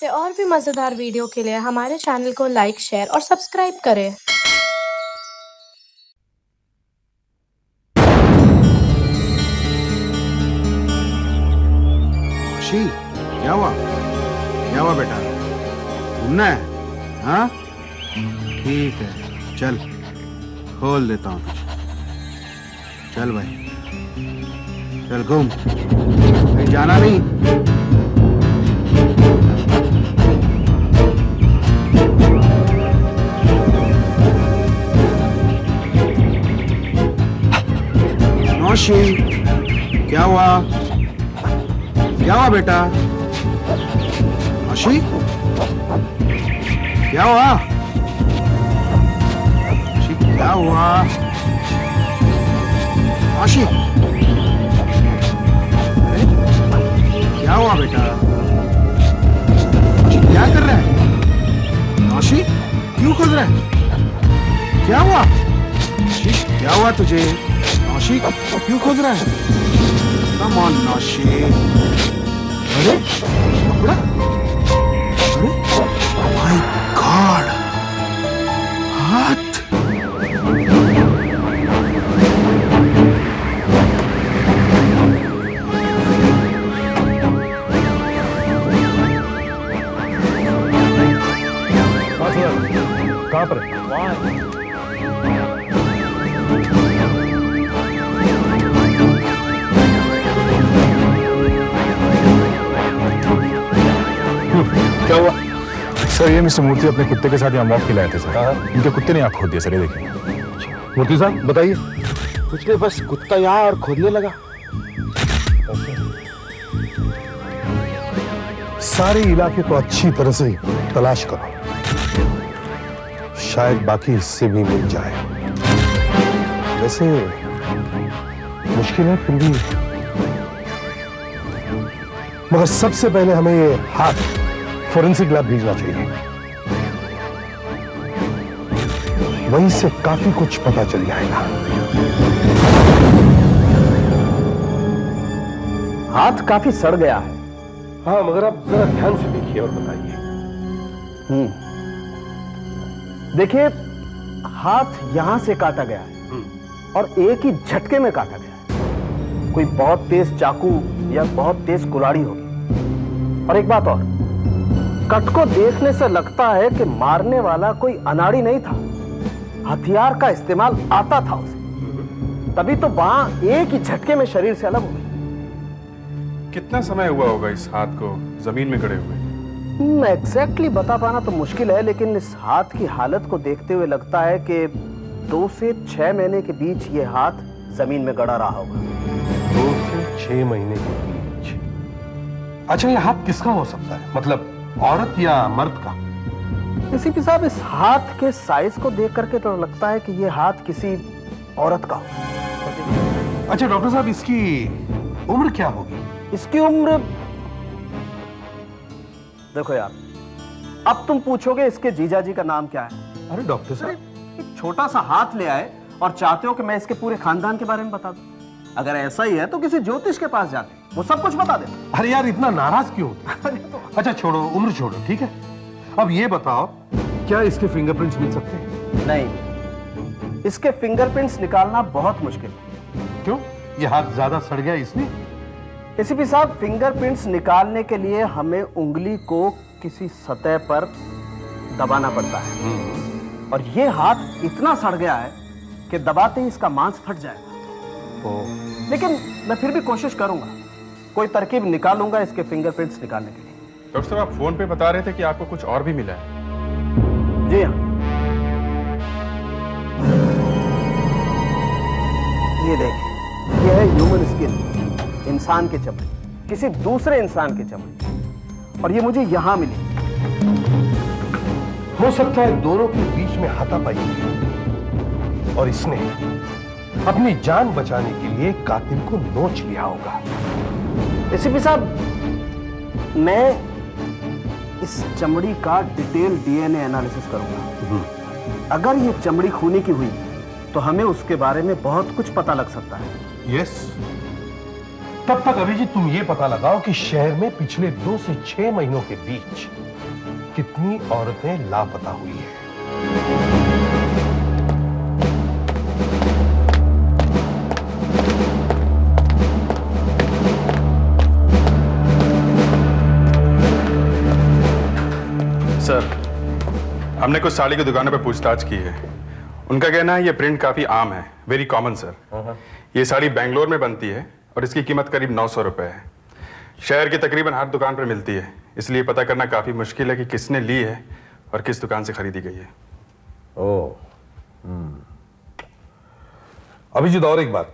और भी मज़ेदार वीडियो के लिए हमारे चैनल को लाइक, शेयर और सब्सक्राइब करें। खुशी, क्या हुआ? क्या हुआ बेटा? घूमना है? हाँ, ठीक है, चल खोल देता हूँ तुझे। चल भाई, चल घूम, कहीं जाना नहीं। नौशी, क्या हुआ? क्या हुआ बेटा? नौशी, क्या हुआ? नौशी, क्या हुआ? नौशी, अरे क्या हुआ बेटा? नौशी, क्या कर रहा है? नौशी, क्यों खोद रहा है? क्या हुआ? नौशी, क्या हुआ तुझे? नौशी, क्यों खोद रहा है? Come on नौशी। अरे कपड़ा, अरे माय गॉड, हाथ। कहाँ पर है? क्या हुआ? सर ये मिस्टर मूर्ति अपने कुत्ते के साथ यहाँ वॉक के लाए थे सर। इनके कुत्ते ने आँख खोद दिया सर, ये देखिए। मूर्ति साहब बताइए। कुछ नहीं, बस कुत्ता यहाँ और खोदने लगा। सारे इलाके को अच्छी तरह से तलाश करो, शायद बाकी हिस्से भी मिल जाए। वैसे मुश्किल है फिर भी, मगर सबसे पहले हमें ये हाथ फोरेंसिक लैब भेजना चाहिए। वहीं से काफी कुछ पता चल जाएगा। हाथ काफी सड़ गया है। हाँ, मगर आप जरा ध्यान से देखिए और बताइए। देखिए, हाथ यहां से काटा गया है और एक ही झटके में काटा गया है। कोई बहुत तेज चाकू या बहुत तेज कुल्हाड़ी होगी। और एक बात और, कट को देखने से लगता है कि मारने वाला कोई अनाड़ी नहीं था, हथियार का इस्तेमाल आता था उसे, तभी तो बांह एक ही झटके में शरीर से अलग हो गई। कितना समय हुआ होगा इस हाथ को जमीन में गड़े हुए? एग्जैक्टली बता पाना तो मुश्किल है, लेकिन इस हाथ की हालत को देखते हुए लगता है कि 2 से 6 महीने के बीच ये हाथ जमीन में गड़ा रहा होगा। 2 से 6 महीने के बीच। अच्छा, ये हाथ किसका हो सकता है? मतलब औरत या मर्द का? एसीपी साहब, इस हाथ के साइज को देख करके तो लगता है कि ये हाथ किसी औरत का हो। अच्छा डॉक्टर साहब, इसकी उम्र क्या होगी? इसकी उम्र, देखो यार, अब तुम पूछोगे इसके जीजा जी का नाम क्या है। अरे डॉक्टर साहब, एक छोटा सा हाथ ले आए और चाहते हो कि मैं इसके पूरे खानदान के बारे में बता दूं? अगर ऐसा ही है तो किसी ज्योतिष के पास जाते, वो सब कुछ बता देते। अरे यार, इतना नाराज क्यों होते? अच्छा छोड़ो, उम्र छोड़ो, ठीक है। अब ये बताओ, क्या इसके फिंगरप्रिंट्स मिल सकते हैं? नहीं, इसके फिंगरप्रिंट्स निकालना बहुत मुश्किल है। क्यों? ये हाथ ज्यादा सड़ गया इसलिए? एसीपी साहब, फिंगरप्रिंट्स निकालने के लिए हमें उंगली को किसी सतह पर दबाना पड़ता है, और ये हाथ इतना सड़ गया है कि दबाते ही इसका मांस फट जाएगा। लेकिन मैं फिर भी कोशिश करूंगा, कोई तरकीब निकालूंगा इसके फिंगरप्रिंट्स निकालने के लिए। डॉक्टर साहब, आप फोन पे बता रहे थे कि आपको कुछ और भी मिला है। जी हाँ, ये देखिए, ये है ह्यूमन स्किन, इंसान की चमड़ी, किसी दूसरे इंसान की चमड़ी, और ये मुझे यहां मिली। हो सकता है दोनों के बीच में हाथापाई हुई और इसने अपनी जान बचाने के लिए कातिल को नोच लिया होगा। एसीपी साहब, मैं इस चमड़ी का डिटेल डीएनए एनालिसिस करूंगा। अगर ये चमड़ी खूनी की हुई तो हमें उसके बारे में बहुत कुछ पता लग सकता है। यस, तब तक अभिजीत तुम ये पता लगाओ कि शहर में पिछले 2 से 6 महीनों के बीच कितनी औरतें लापता हुई हैं। सर, हमने कुछ साड़ी की दुकानों पर पूछताछ की है। उनका कहना है ये प्रिंट काफी आम है, वेरी कॉमन सर। ये साड़ी बेंगलोर में बनती है और इसकी कीमत करीब 900 रुपए है। शहर की तकरीबन हर दुकान पर मिलती है, इसलिए पता करना काफी मुश्किल है कि किसने ली है और किस दुकान से खरीदी गई है। ओह, अभिजीत, और एक बात,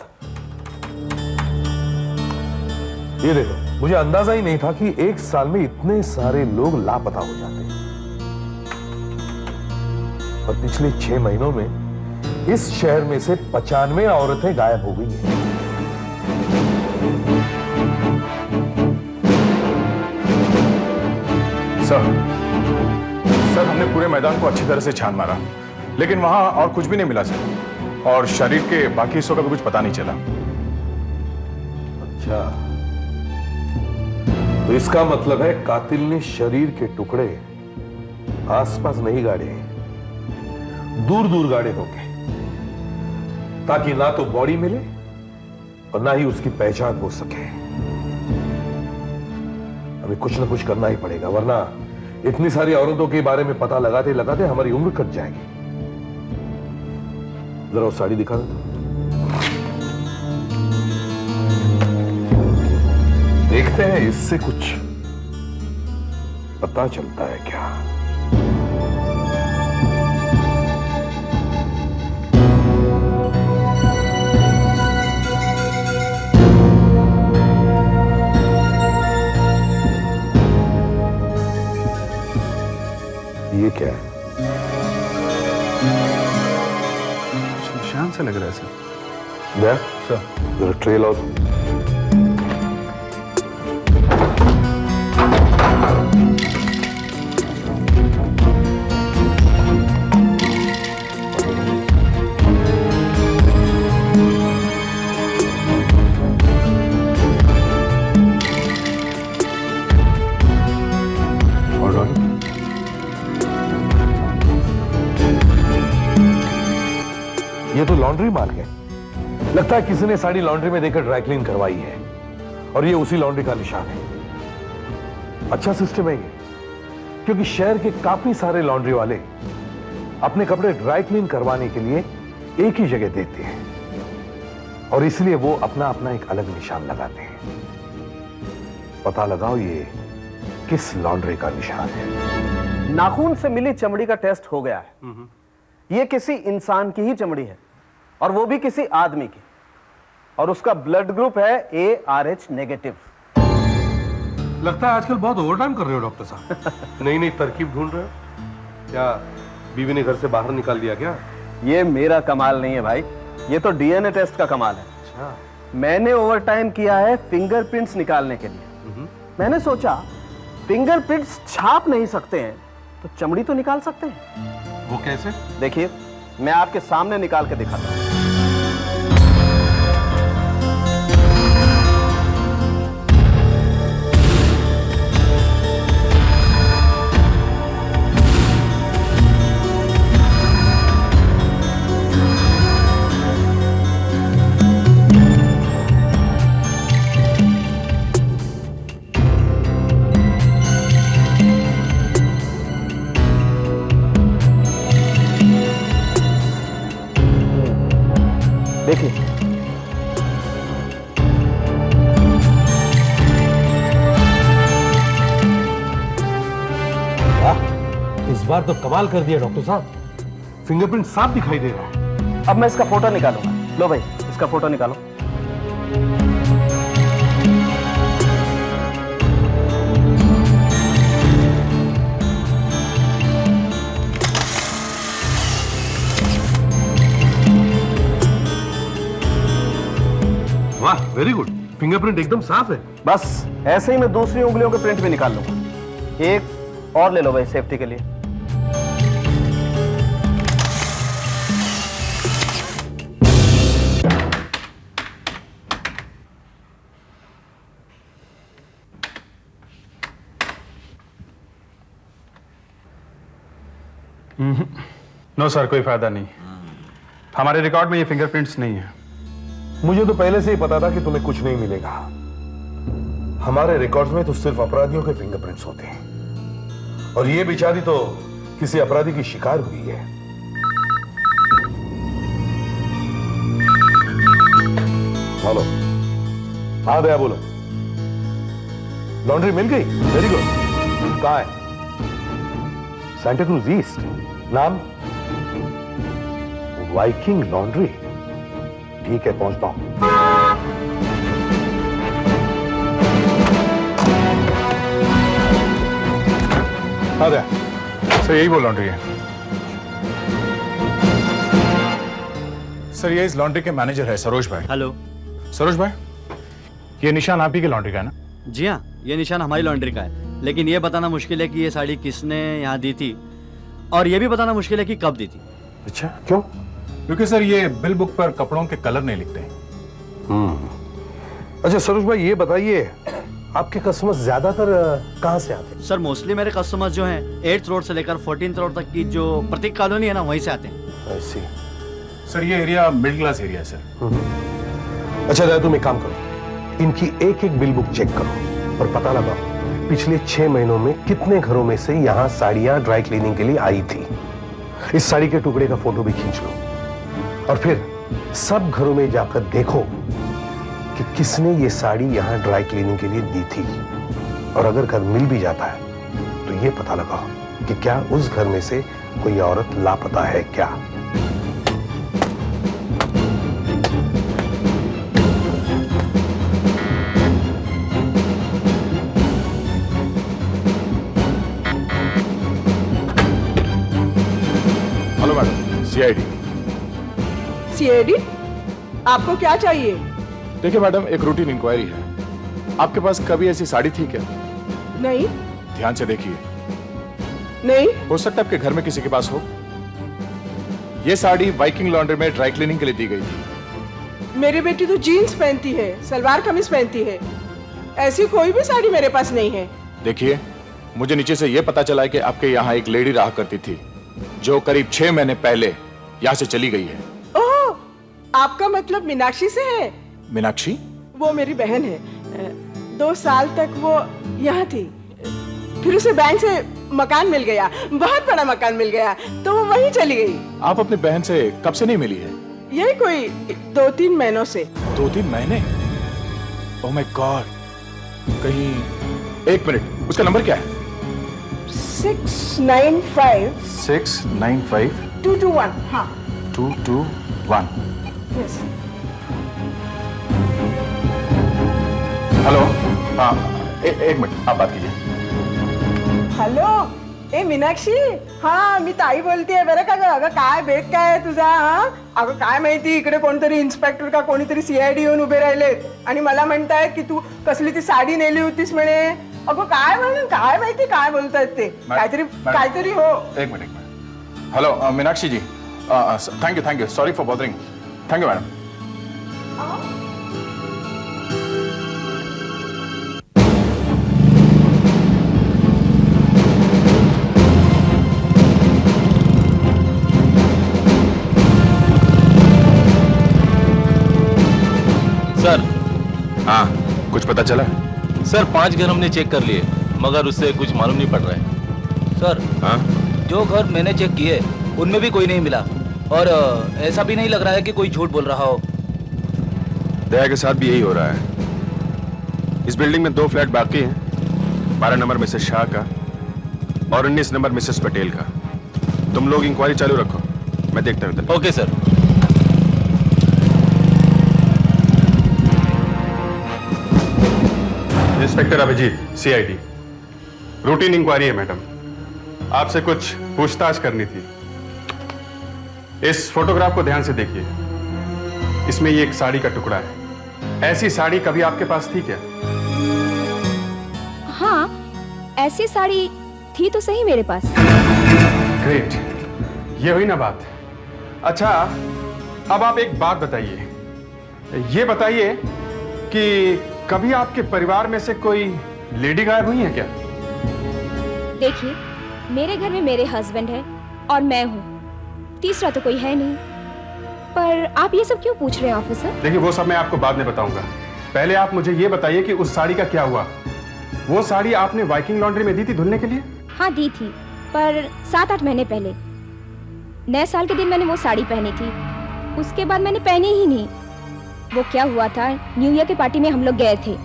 ये देखो, मुझे अंदाजा ही नहीं था कि एक साल में इतने सारे लोग लापता हो जाते हैं। और पिछले 6 महीनों में इस शहर में से 95 औरतें गायब हो गई हैं। सर हमने पूरे मैदान को अच्छी तरह से छान मारा, लेकिन वहां और कुछ भी नहीं मिला सर, और शरीर के बाकी हिस्सों का भी कुछ पता नहीं चला। अच्छा, तो इसका मतलब है कातिल ने शरीर के टुकड़े आसपास नहीं गाड़े, दूर दूर गाड़े होंगे, ताकि ना तो बॉडी मिले और ना ही उसकी पहचान हो सके। हमें कुछ ना कुछ करना ही पड़ेगा, वरना इतनी सारी औरतों के बारे में पता लगाते लगाते हमारी उम्र कट जाएगी। जरा वो साड़ी दिखा दो। देखते हैं इससे कुछ पता चलता है क्या। ये क्या है? निशान से लग रहा है सर। क्या सर? जरा ट्रेल और ये तो लॉन्ड्री मार्क है। लगता है किसी ने साड़ी लॉन्ड्री में देकर ड्राई क्लीन करवाई है और ये उसी लॉन्ड्री का निशान है। अच्छा सिस्टम है ये, क्योंकि शहर के काफी सारे लॉन्ड्री वाले अपने कपड़े ड्राई क्लीन करवाने के लिए एक ही जगह देते हैं और इसलिए वो अपना अपना एक अलग निशान लगाते हैं। पता लगाओ ये किस लॉन्ड्री का निशान है। नाखून से मिली चमड़ी का टेस्ट हो गया है। ये किसी इंसान की ही चमड़ी है और वो भी किसी आदमी की, और उसका ब्लड ग्रुप है ARH नेगेटिव। लगता है आजकल बहुत ओवरटाइम कर रहे हो डॉक्टर साहब। नई नई तरकीब ढूंढ रहे हो क्या? बीवी ने घर से बाहर निकाल दिया क्या? ये मेरा कमाल नहीं है भाई, ये तो DNA टेस्ट का कमाल है। अच्छा, मैंने ओवरटाइम किया है फिंगरप्रिंट्स निकालने के लिए। मैंने सोचा फिंगरप्रिंट्स छाप नहीं सकते हैं तो चमड़ी तो निकाल सकते हैं। वो कैसे? देखिए, मैं आपके सामने निकाल के दिखाता हूं। देखिए, इस बार तो कमाल कर दिया डॉक्टर साहब, फिंगरप्रिंट साफ दिखाई दे रहा है। अब मैं इसका फोटो निकालूंगा। लो भाई, इसका फोटो निकालो। वाह, वेरी गुड, फिंगरप्रिंट एकदम साफ है। बस ऐसे ही मैं दूसरी उंगलियों के प्रिंट भी निकाल लूंगा। एक और ले लो भाई, सेफ्टी के लिए। नो सर, कोई फायदा नहीं। हमारे रिकॉर्ड में ये फिंगरप्रिंट्स नहीं है। मुझे तो पहले से ही पता था कि तुम्हें कुछ नहीं मिलेगा। हमारे रिकॉर्ड्स में तो सिर्फ अपराधियों के फिंगरप्रिंट्स होते हैं, और ये बेचारी तो किसी अपराधी की शिकार हुई है। हेलो, हाँ दया बोलो। लॉन्ड्री मिल गई? Very good. कहाँ है? Santacruz east. नाम? Viking laundry. ठीक है, पहुंचता हूं। हाँ दया, सर यही वो लॉन्ड्री है। सर ये इस लॉन्ड्री के मैनेजर है सरोज भाई। हेलो। सरोज भाई, ये निशान आप ही के लॉन्ड्री का है ना? जी हाँ, ये निशान हमारी लॉन्ड्री का है, लेकिन ये बताना मुश्किल है कि ये साड़ी किसने यहाँ दी थी, और ये भी बताना मुश्किल है कि कब दी थी। अच्छा, क्यों? क्योंकि सर ये बिल बुक पर कपड़ों के कलर नहीं लिखते। अच्छा सरोज भाई, ये बताइए आपके कस्टमर्स ज्यादातर कहां से आते हैं? सर मोस्टली मेरे कस्टमर्स जो हैं 8th रोड से लेकर 14th रोड तक की जो प्रतीक कॉलोनी है ना, वहीं से आते हैं। ऐसी। सर ये एरिया मिडिल क्लास एरिया है सर। अच्छा दया, तुम एक काम करो, इनकी एक एक बिल बुक चेक करो और पता लगाओ पिछले 6 महीनों में कितने घरों में से यहाँ साड़ियां ड्राई क्लीनिंग के लिए आई थी। इस साड़ी के टुकड़े का फोटो भी खींच लो, और फिर सब घरों में जाकर देखो कि किसने ये साड़ी यहाँ ड्राई क्लीनिंग के लिए दी थी। और अगर घर मिल भी जाता है तो ये पता लगाओ कि क्या उस घर में से कोई औरत लापता है क्या। Hello madam, CID. सीआईडी? आपको क्या चाहिए? देखिए मैडम, एक रूटीन इंक्वायरी है। आपके पास कभी ऐसी साड़ी थी क्या? नहीं। ध्यान से देखिए। नहीं। हो सकता है आपके घर में किसी के पास हो। ये साड़ी वाइकिंग लॉन्ड्री में ड्राई क्लीनिंग के लिए दी गई थी। मेरी बेटी तो जीन्स पहनती है, सलवार कमीज पहनती है, ऐसी कोई भी साड़ी मेरे पास नहीं है। देखिए, मुझे नीचे से यह पता चला है कि आपके यहाँ एक लेडी रहा करती थी जो करीब 6 महीने पहले यहाँ से चली गई है। ओह, आपका मतलब मीनाक्षी से है? मीनाक्षी? वो मेरी बहन है। 2 साल तक वो यहाँ थी, फिर उसे बैंक से मकान मिल गया, बहुत बड़ा मकान मिल गया, तो वो वहीं चली गई। आप अपनी बहन से कब से नहीं मिली है? यही कोई 2-3 महीनों से। 2-3 महीने? Oh my God. कहीं, एक मिनट, उसका नंबर क्या है? 695 695 221। हाँ, 221। यस। हेलो। हाँ, एक मिनट, आप बात कीजिए। हॅलो, ए मीनाक्षी, हा मी ताई बोलतेय बरं का ग. अगं काय भेट काय तुझा? हा, अगं काय माहिती, इकडे कोणतरी इन्स्पेक्टर का कोणीतरी सीआयडी येऊन उभे राहिलेत आणि मला म्हणतायत की तू कसली ती साडी नेली होतीस म्हणे. अगं काय म्हणून, काय माहिती काय बोलतायत ते, काहीतरी हो. एक मिनट. Hello Meenakshi ji, thank you, sorry for bothering. Thank you madam. Sir. हाँ, कुछ पता चला? सर 5 घर हमने चेक कर लिए, मगर उससे कुछ मालूम नहीं पड़ रहा है। सर, हाँ? जो घर मैंने चेक किए उनमें भी कोई नहीं मिला, और ऐसा भी नहीं लग रहा है कि कोई झूठ बोल रहा हो। दया के साथ भी यही हो रहा है। इस बिल्डिंग में 2 फ्लैट बाकी हैं, 12 नंबर मिसेस शाह का और 19 नंबर मिसेस पटेल का। तुम लोग इंक्वायरी चालू रखो, मैं देखता हूँ। Okay sir. Inspector Abhijeet, CID. Routine inquiry है मैडम, आपसे कुछ पूछताछ करनी थी। इस फोटोग्राफ को ध्यान से देखिए, इसमें ये एक साड़ी का टुकड़ा है। ऐसी साड़ी कभी आपके पास थी क्या? हाँ, ऐसी साड़ी थी तो सही मेरे पास। ग्रेट, ये हुई ना बात। अच्छा, अब आप एक बात बताइए, ये बताइए कि कभी आपके परिवार में से कोई लेडी गायब हुई है क्या? देखिए, मेरे घर में मेरे हस्बैंड है, और मैं हूँ, तीसरा तो कोई है नहीं। पर आप ये सब क्यों पूछ रहे हैं ऑफिसर? देखिए वो सब मैं आपको बाद में बताऊंगा। पहले आप मुझे ये बताइए कि उस साड़ी का क्या हुआ। वो साड़ी आपने वाइकिंग लॉन्ड्री में दी थी धुलने के लिए? हाँ दी थी, पर 7-8 महीने पहले। नए साल के दिन मैंने वो साड़ी पहनी थी, उसके बाद मैंने पहनी ही नहीं। वो क्या हुआ था, न्यू ईयर की पार्टी में हम लोग गए थे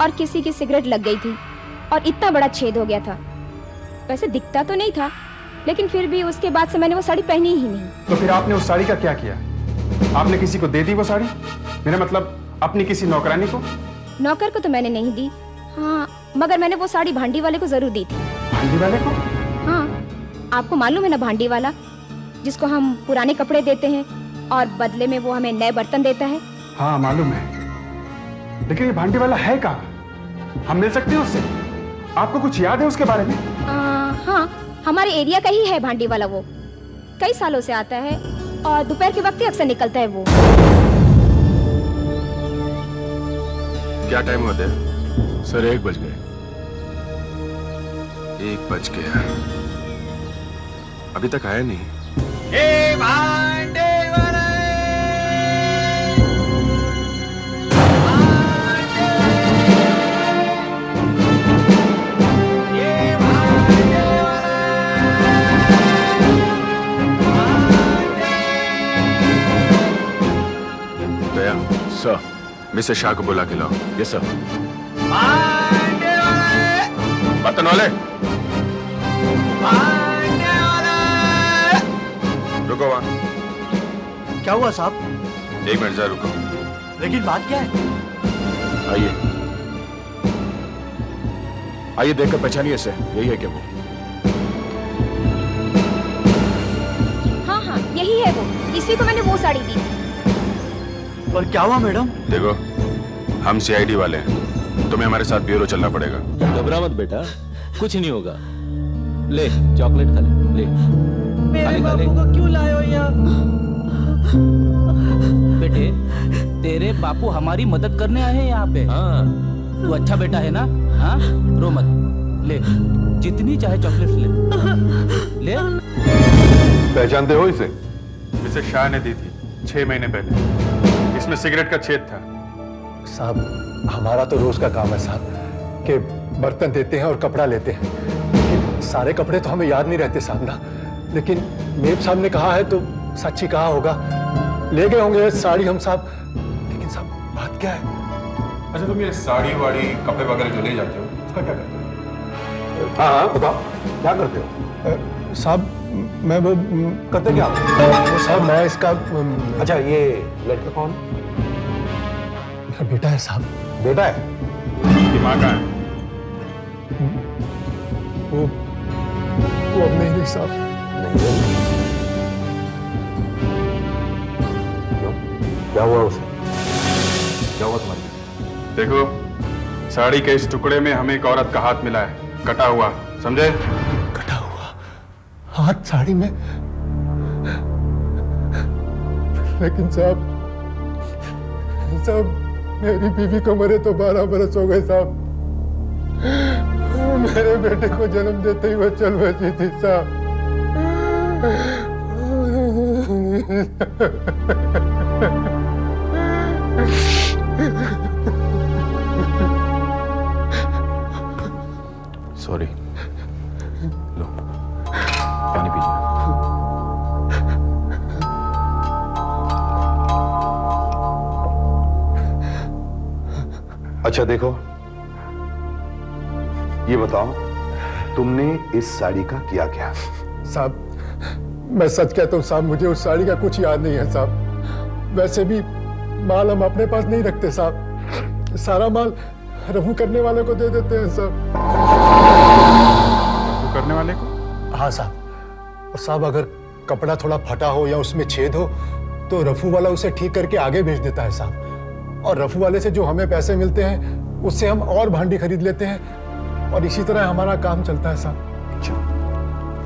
और किसी की सिगरेट लग गई थी और इतना बड़ा छेद हो गया था। वैसे दिखता तो नहीं था, लेकिन फिर भी उसके बाद से मैंने वो साड़ी पहनी ही नहीं। तो फिर आपने उस साड़ी का क्या किया? आपने किसी को दे दी वो साड़ी? मेरा मतलब अपनी किसी नौकरानी को? नौकर को तो मैंने नहीं दी, हाँ, मगर मैंने वो साड़ी भांडी वाले को जरूर दी थी। भांडी वाले को? हाँ, आपको मालूम है ना भांडी वाला, जिसको हम पुराने कपड़े देते हैं और बदले में वो हमें नए बर्तन देता है। हाँ मालूम है, लेकिन ये भांडी वाला है कहाँ? हम मिल सकते हैं उससे? आपको कुछ याद है उसके बारे में? हाँ, हमारे एरिया का ही है भांडी वाला। वो कई सालों से आता है और दोपहर के वक्त ही अक्सर निकलता है वो। क्या टाइम होता है? सर 1 बज गए। 1 बज गया, अभी तक आया नहीं। गया सर, मिसेस शाह को बुला के लाओ। Yes sir. बर्तन वाले, रुको वहां। क्या हुआ साहब? 1 मिनट जरा रुको। लेकिन बात क्या है? आइए आइए, देखकर पहचानिए इसे, यही है क्या वो? हाँ, यही है वो, इसी को मैंने वो साड़ी दी थी। और क्या हुआ मैडम? देखो, हम सीआईडी वाले हैं, तुम्हें हमारे साथ ब्यूरो चलना पड़ेगा। घबरा मत बेटा, कुछ नहीं होगा। ले चॉकलेट खा ले, मेरे बाबू को क्यों लाए हो यहाँ? बेटे तेरे बापू हमारी मदद करने आए हैं यहाँ पे। हाँ, तू अच्छा बेटा है ना? हाँ, रो मत, ले जितनी चाहे चॉकलेट ले। पहचानते हो इसे? मिसेस शाह ने दी थी 6 महीने पहले। इसमें सिगरेट का छेद था। साहब हमारा तो रोज का काम है साहब, कि बर्तन देते हैं और कपड़ा लेते हैं, लेकिन सारे कपड़े तो हमें याद नहीं रहते साहब ना। लेकिन मेब साहब ने कहा है तो सच ही कहा होगा, ले गए होंगे साड़ी हम साहब। लेकिन साहब बात क्या है? अच्छा, तुम ये साड़ी वाड़ी कपड़े वगैरह जो ले जाते हो उसका क्या करते हो? हाँ बताओ, क्या करते हो? साहब मैं वो करते क्या? वो साहब मैं इसका अच्छा, ये लड़का कौन? मेरा बेटा है साहब। बेटा है? दिमाग कहाँ है? वो अब नहीं साहब। नहीं। क्यों? क्या हुआ उसे? क्या हुआ तुम्हारे? देखो, साड़ी के इस टुकड़े में हमें एक औरत का हाथ मिला है, कटा हुआ, समझे? कटा हुआ हाथ साड़ी में? लेकिन साहब मेरी बीवी को मरे तो 12 बरस हो गए साहब। मेरे बेटे को जन्म देते ही वो चल बची थी साहब। सॉरी, लो पानी पीजिए। अच्छा देखो, ये बताओ तुमने इस साड़ी का किया क्या? साहब मैं सच कहता हूँ साहब, मुझे उस साड़ी का कुछ याद नहीं है साहब। वैसे भी माल हम अपने पास नहीं रखते साहब, सारा माल रफू करने वाले को दे देते हैं साहब। रफू करने वाले को? हाँ साहब। और साहब अगर कपड़ा थोड़ा फटा हो या उसमें छेद हो तो रफू वाला उसे ठीक करके आगे भेज देता है साहब। और रफू वाले से जो हमें पैसे मिलते हैं उससे हम और भांडी खरीद लेते हैं और इसी तरह हमारा काम चलता है साहब। अच्छा,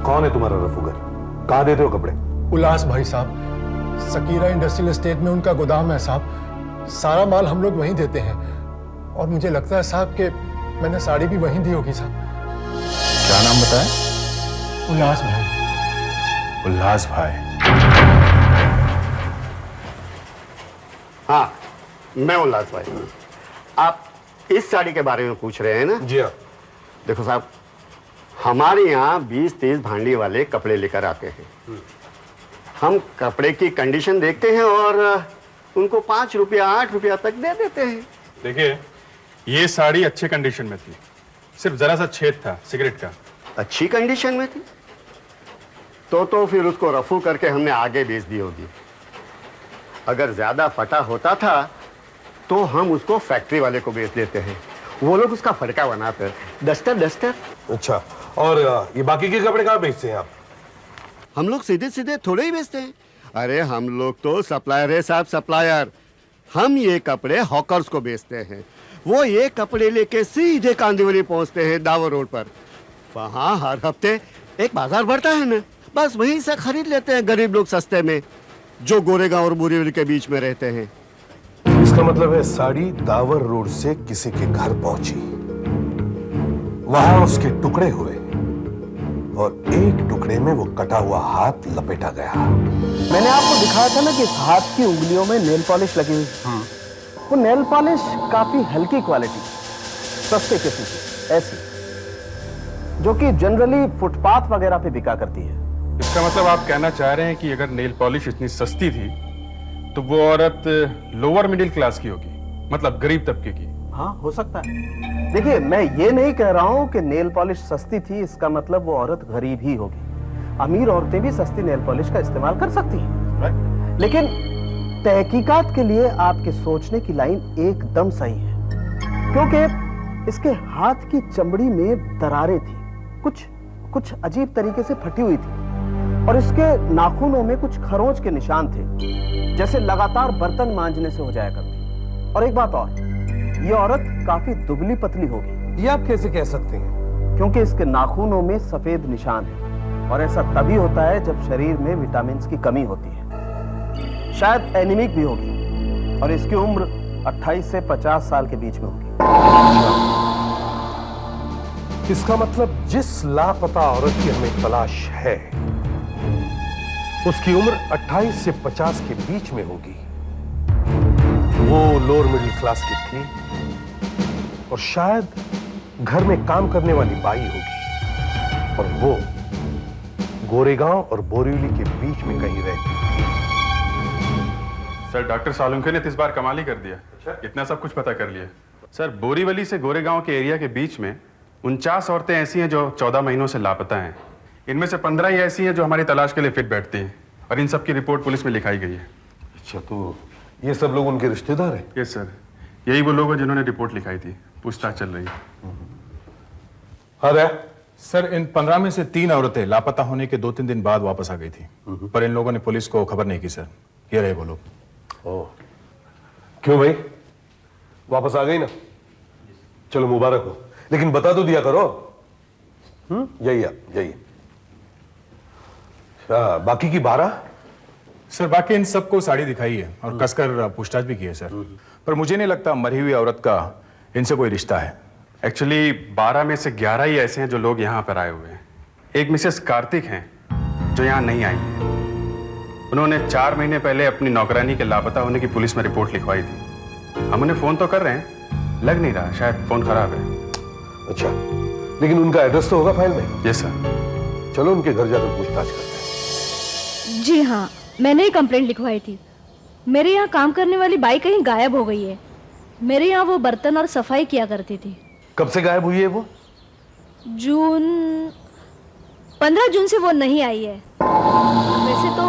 कौन है तुम्हारा रफूगर? कहाँ देते हो कपड़े? उल्लास भाई साहब, सकीरा इंडस्ट्रियल एस्टेट में उनका गोदाम है साहब। सारा माल हम लोग वहीं देते हैं और मुझे लगता है साहब कि मैंने साड़ी भी वहीं दी होगी साहब। क्या नाम बताया? उल्लास भाई। उल्लास भाई। हाँ, मैं उल्लास भाई। आप इस साड़ी के बारे में पूछ रहे हैं ना? जी हाँ। देखो साहब, हमारे यहाँ 20-30 भांडी वाले कपड़े लेकर आते हैं। हम कपड़े की कंडीशन देखते हैं और उनको 5 रुपया 8 रुपया तक दे देते हैं। देखिए, ये साड़ी अच्छे कंडीशन में थी, सिर्फ जरा सा छेद था सिगरेट का। अच्छी कंडीशन में थी तो फिर उसको रफू करके हमने आगे बेच दी होगी। अगर ज्यादा फटा होता था तो हम उसको फैक्ट्री वाले को बेच देते हैं, वो लोग उसका फटका बनाते। डस्टर। अच्छा, और ये बाकी के कपड़े कहाँ बेचते हैं आप? हम लोग सीधे सीधे थोड़े ही बेचते हैं। अरे हम लोग तो सप्लायर है साहब, सप्लायर। हम ये कपड़े हॉकर्स को बेचते हैं। वो ये कपड़े लेके सीधे कांदिवली पहुंचते हैं दावर रोड पर। वहाँ हर हफ्ते एक बाजार बढ़ता है ना, बस वहीं से खरीद लेते हैं गरीब लोग सस्ते में, जो गोरेगांव और बोरीवली के बीच में रहते हैं। इसका मतलब है साड़ी दावर रोड से किसी के घर पहुंची, वहां उसके टुकड़े हुए और एक टुकड़े में वो कटा हुआ हाथ लपेटा गया। मैंने आपको दिखाया था ना कि इस हाथ की उंगलियों में नेल पॉलिश लगी हुई। वो नेल पॉलिश काफी हल्की क्वालिटी, सस्ते किस्म की, ऐसी जो कि जनरली फुटपाथ वगैरह पे बिका करती है। इसका मतलब आप कहना चाह रहे हैं कि अगर नेल पॉलिश इतनी सस्ती थी तो वो औरत लोअर मिडिल क्लास की होगी, मतलब गरीब तबके की। हाँ, हो सकता है। देखिए, मैं ये नहीं कह रहा हूं कि नेल पॉलिश सस्ती थी इसका मतलब वो औरत गरीब ही होगी। अमीर औरतें भी सस्ती नेल पॉलिश का इस्तेमाल कर सकती हैं। लेकिन तहकीकात के लिए आपके सोचने की लाइन एकदम सही है, क्योंकि इसके हाथ की चमड़ी में दरारें थी, कुछ अजीब तरीके से फटी हुई थी, और इसके नाखूनों में कुछ खरोंच के निशान थे, जैसे लगातार बर्तन मांजने से हो जाया करती। और एक बात और, ये औरत काफी दुबली पतली होगी। ये आप कैसे कह सकते हैं? क्योंकि इसके नाखूनों में सफेद निशान है, और ऐसा तभी होता है जब शरीर में विटामिन की कमी होती है। शायद एनीमिक भी होगी, और इसकी उम्र 28 से 50 साल के बीच में होगी। इसका मतलब जिस लापता औरत की हमें तलाश है उसकी उम्र 28 से 50 के बीच में होगी। वो लोअर मिडिल क्लास की थी और शायद घर में काम करने वाली बाई होगी, और वो गोरेगांव और बोरीवली के बीच में कहीं रहती थी। सर, डॉक्टर सालुंखे ने इस बार कमाल ही कर दिया। इतना सब कुछ पता कर लिया। सर, बोरीवली से गोरेगांव के एरिया के बीच में 49 औरतें ऐसी हैं जो 14 महीनों से लापता हैं। इनमें से 15 ही ऐसी हैं जो हमारी तलाश के लिए फिट बैठती हैं, और इन सब की रिपोर्ट पुलिस में लिखाई गई है। अच्छा, तो ये सब लोग उनके रिश्तेदार हैं? यस सर, यही वो लोग हैं जिन्होंने रिपोर्ट लिखाई थी। पूछताछ चल रही है। अरे सर, इन 15 में से 3 औरतें लापता होने के 2-3 दिन बाद वापस आ गई थी, पर इन लोगों ने पुलिस को खबर नहीं की सर। ये रहे वो लोग। ओह, क्यों भाई? वापस आ गई ना? चलो मुबारक हो, लेकिन बता तो दिया करो। यही बाकी की 12? सर, बाकी इन सबको साड़ी दिखाई है और कसकर पूछताछ भी की है सर, पर मुझे नहीं लगता मरी हुई औरत का इनसे कोई रिश्ता है। एक्चुअली 12 में से 11 ही ऐसे हैं जो लोग यहाँ पर आए हुए हैं। एक मिसेस कार्तिक हैं जो यहाँ नहीं आई हैं। उन्होंने 4 महीने पहले अपनी नौकरानी के लापता होने की पुलिस में रिपोर्ट लिखवाई थी। हम उन्हें फोन तो कर रहे हैं, लग नहीं रहा, शायद फोन खराब है। अच्छा, लेकिन उनका एड्रेस तो होगा फाइल में? Yes sir. चलो उनके घर जाकर पूछताछ करते हैं। जी हाँ, मैंने ही कंप्लेंट लिखवाई थी। मेरे यहाँ काम करने वाली बाई कहीं गायब हो गई है। मेरे यहाँ वो बर्तन और सफाई किया करती थी। कब से गायब हुई है वो? 15 जून से वो नहीं आई है। वैसे तो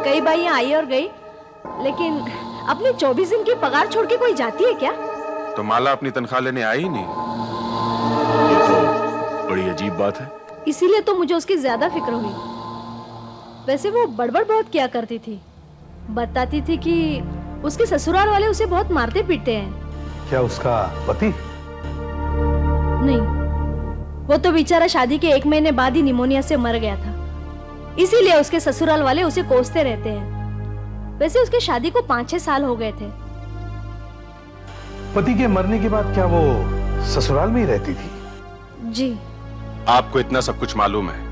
कई बाइयां आई और गई, लेकिन अपने 24 दिन की पगार छोड़ के कोई जाती है क्या? तो माला अपनी तनख्वाह लेने आई ही नहीं। ये तो बड़ी अजीब बात है। इसीलिए तो मुझे उसकी ज्यादा फिक्र हुई। वैसे वो बड़बड़ बहुत किया करती थी। बताती थी कि उसके ससुराल वाले उसे बहुत मारते पीटते हैं। क्या उसका पति? नहीं, वो तो बेचारा शादी के 1 महीने बाद ही निमोनिया से मर गया था। इसीलिए उसके ससुराल वाले उसे कोसते रहते हैं। वैसे उसके शादी को 5-6 साल हो गए थे। पति के मरने के बाद क्या वो ससुराल में ही रहती थी? जी। आपको इतना सब कुछ मालूम है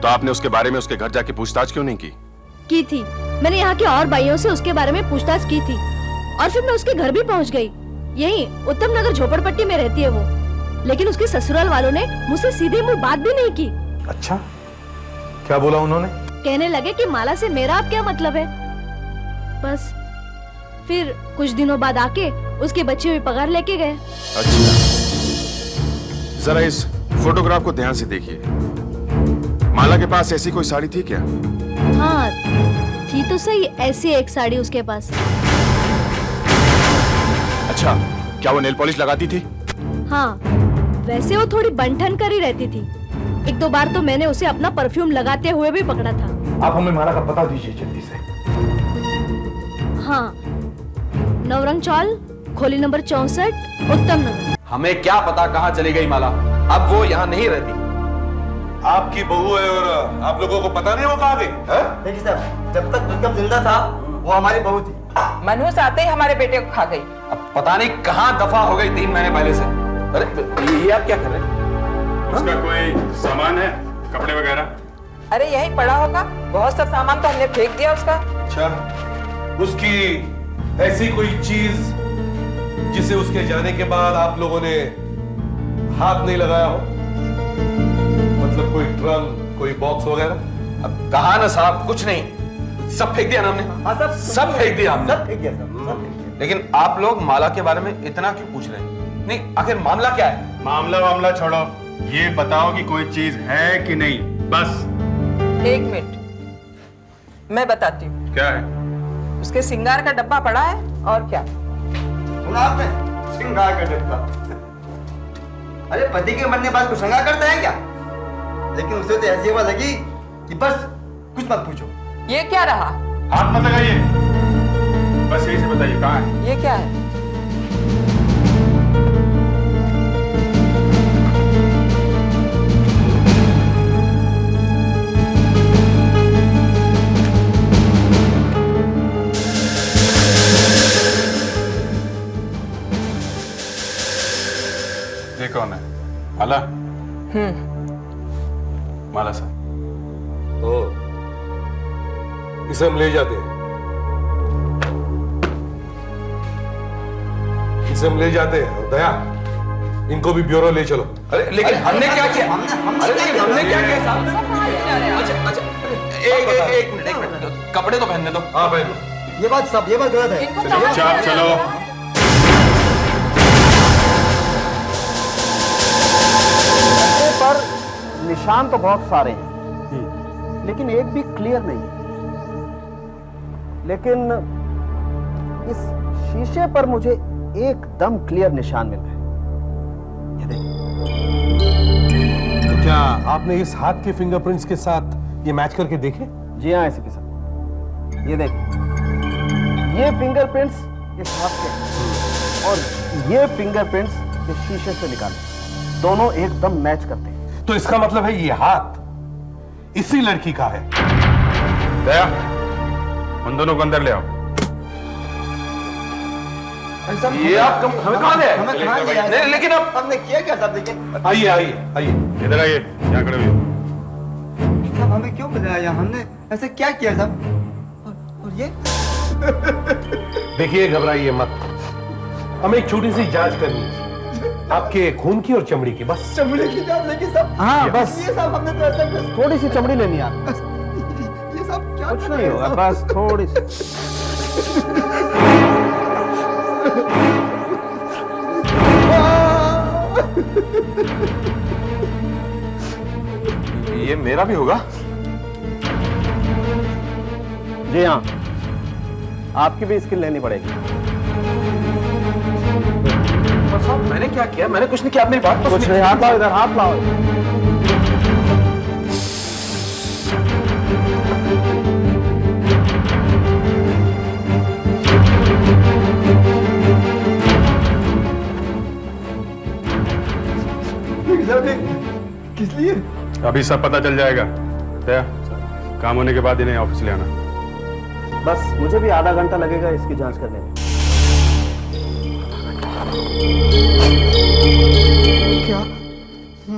तो आपने उसके बारे में उसके घर जाके पूछताछ क्यों नहीं की थी। मैंने यहाँ के और भाइयों से उसके बारे में पूछताछ की थी और फिर मैं उसके घर भी पहुँच गई। यही उत्तम नगर झोपड़पट्टी में रहती है वो। लेकिन उसके ससुराल वालों ने मुझसे सीधे मुंह बात भी नहीं की। अच्छा, क्या बोला उन्होंने? कहने लगे कि माला से मेरा अब क्या मतलब है। बस फिर कुछ दिनों बाद आके उसके बच्चे हुई पगार लेके गए। अच्छा, जरा इस फोटोग्राफ को ध्यान से देखिए। माला के पास ऐसी कोई साड़ी थी क्या? हाँ थी तो सही, ऐसी एक साड़ी उसके पास। अच्छा, क्या वो नेल पॉलिश लगाती थी? हाँ, वैसे वो थोड़ी बंठन कर ही रहती थी। एक दो बार तो मैंने उसे अपना परफ्यूम लगाते हुए भी पकड़ा था। आप हमें माला का पता दीजिए जल्दी से। हाँ, नवरंग चौल, खोली नंबर 64, उत्तम नगर। हमें क्या पता कहाँ चली गई माला, अब वो यहाँ नहीं रहती। आपकी बहू है और आप लोगों को पता नहीं वो कहाँ गई? देखिए साहब, जब तक उत्तम जिंदा था वो हमारी बहू थी। मनहूस आते ही हमारे बेटे को खा गई। अब पता नहीं कहाँ दफा हो गई 3 महीने पहले से। अरे ये आप क्या कर रहे हैं? उसका कोई सामान है, कपड़े वगैरह? अरे यही पड़ा होगा, बहुत सब सामान तो हमने फेंक दिया उसका। अच्छा, उसकी ऐसी कोई चीज जिसे उसके जाने के बाद आप लोगों ने हाथ नहीं लगाया हो? मतलब कोई ट्रंक, कोई बॉक्स वगैरह? अब कहा ना साहब, कुछ नहीं, सब फेंक दिया ना हमने। सब फेंक दिया हमने। सब फेंक दिया साहब। लेकिन आप लोग माला के बारे में इतना क्यों पूछ रहे हैं? नहीं, आखिर मामला क्या है? मामला छोड़ो, ये बताओ कि कोई चीज है कि नहीं, बस। 1 मिनट, मैं बताती हूँ। क्या है? उसके सिंगार का डब्बा पड़ा है, और क्या? सुना आपने? श्रृंगार का डब्बा। अरे पति के मरने बाद कुछ श्रृंगार करता है क्या? लेकिन उसे तो ऐसी हवा लगी कि बस कुछ मत पूछो। ये क्या रहा? हाथ मत लगाइए, बस यही से बताइए कहाँ है? ये क्या है? ये कौन है? माला? माला साहब। इसे हम ले जाते हैं, इसे हम ले जाते हैं। और दया, इनको भी ब्यूरो ले चलो। अरे लेकिन हमने क्या किया? अरे लेकिन हमने क्या किया साहब? अच्छा, एक मिनट, कपड़े तो पहनने दो। हाँ पहन। ये बात गलत है। चलो। पर निशान तो बहुत सारे हैं, लेकिन एक भी क्लियर नहीं है। लेकिन इस शीशे पर मुझे एकदम क्लियर निशान मिल रहा है। ये देखिए। तो क्या आपने इस हाथ के फिंगरप्रिंट्स के साथ ये मैच करके देखे? जी हाँ एसीपी साहब, ये देखिए, ये फिंगरप्रिंट्स इस हाथ के और ये फिंगरप्रिंट्स इस शीशे से निकाले, दोनों एकदम मैच करते हैं। तो इसका मतलब है ये हाथ इसी लड़की का है। दया, उन दोनों को अंदर ले आओ। ये आप हमें कहाँ ले? नहीं, लेकिन अब हमने किया क्या साहब? देखिए, आइए इधर आइए, यहाँ खड़े हुए। साहब हमें क्यों बुलाया? हमने ऐसे क्या किया साहब? और ये देखिए, घबराइए मत, हमें एक छोटी सी जांच करनी है आपके खून की और चमड़ी की, बस। चमड़ी की जांच लेगी साहब? हाँ बस ये साहब, हमने तो ऐसा थोड़ी सी चमड़ी लेनी है। ये सब क्या? कुछ नहीं होगा, बस थोड़ी सी। ये मेरा भी होगा? जी हाँ, आपकी भी स्किल लेनी पड़ेगी। साहब मैंने क्या किया? मैंने कुछ नहीं किया, अपनी बात तो कुछ नहीं। हाथ लाओ इधर, हाथ लाओ। किस लिए? अभी सब पता चल जाएगा। दया, काम होने के बाद इन्हें ऑफिस ले आना। बस मुझे भी आधा घंटा लगेगा इसकी जांच करने में। क्या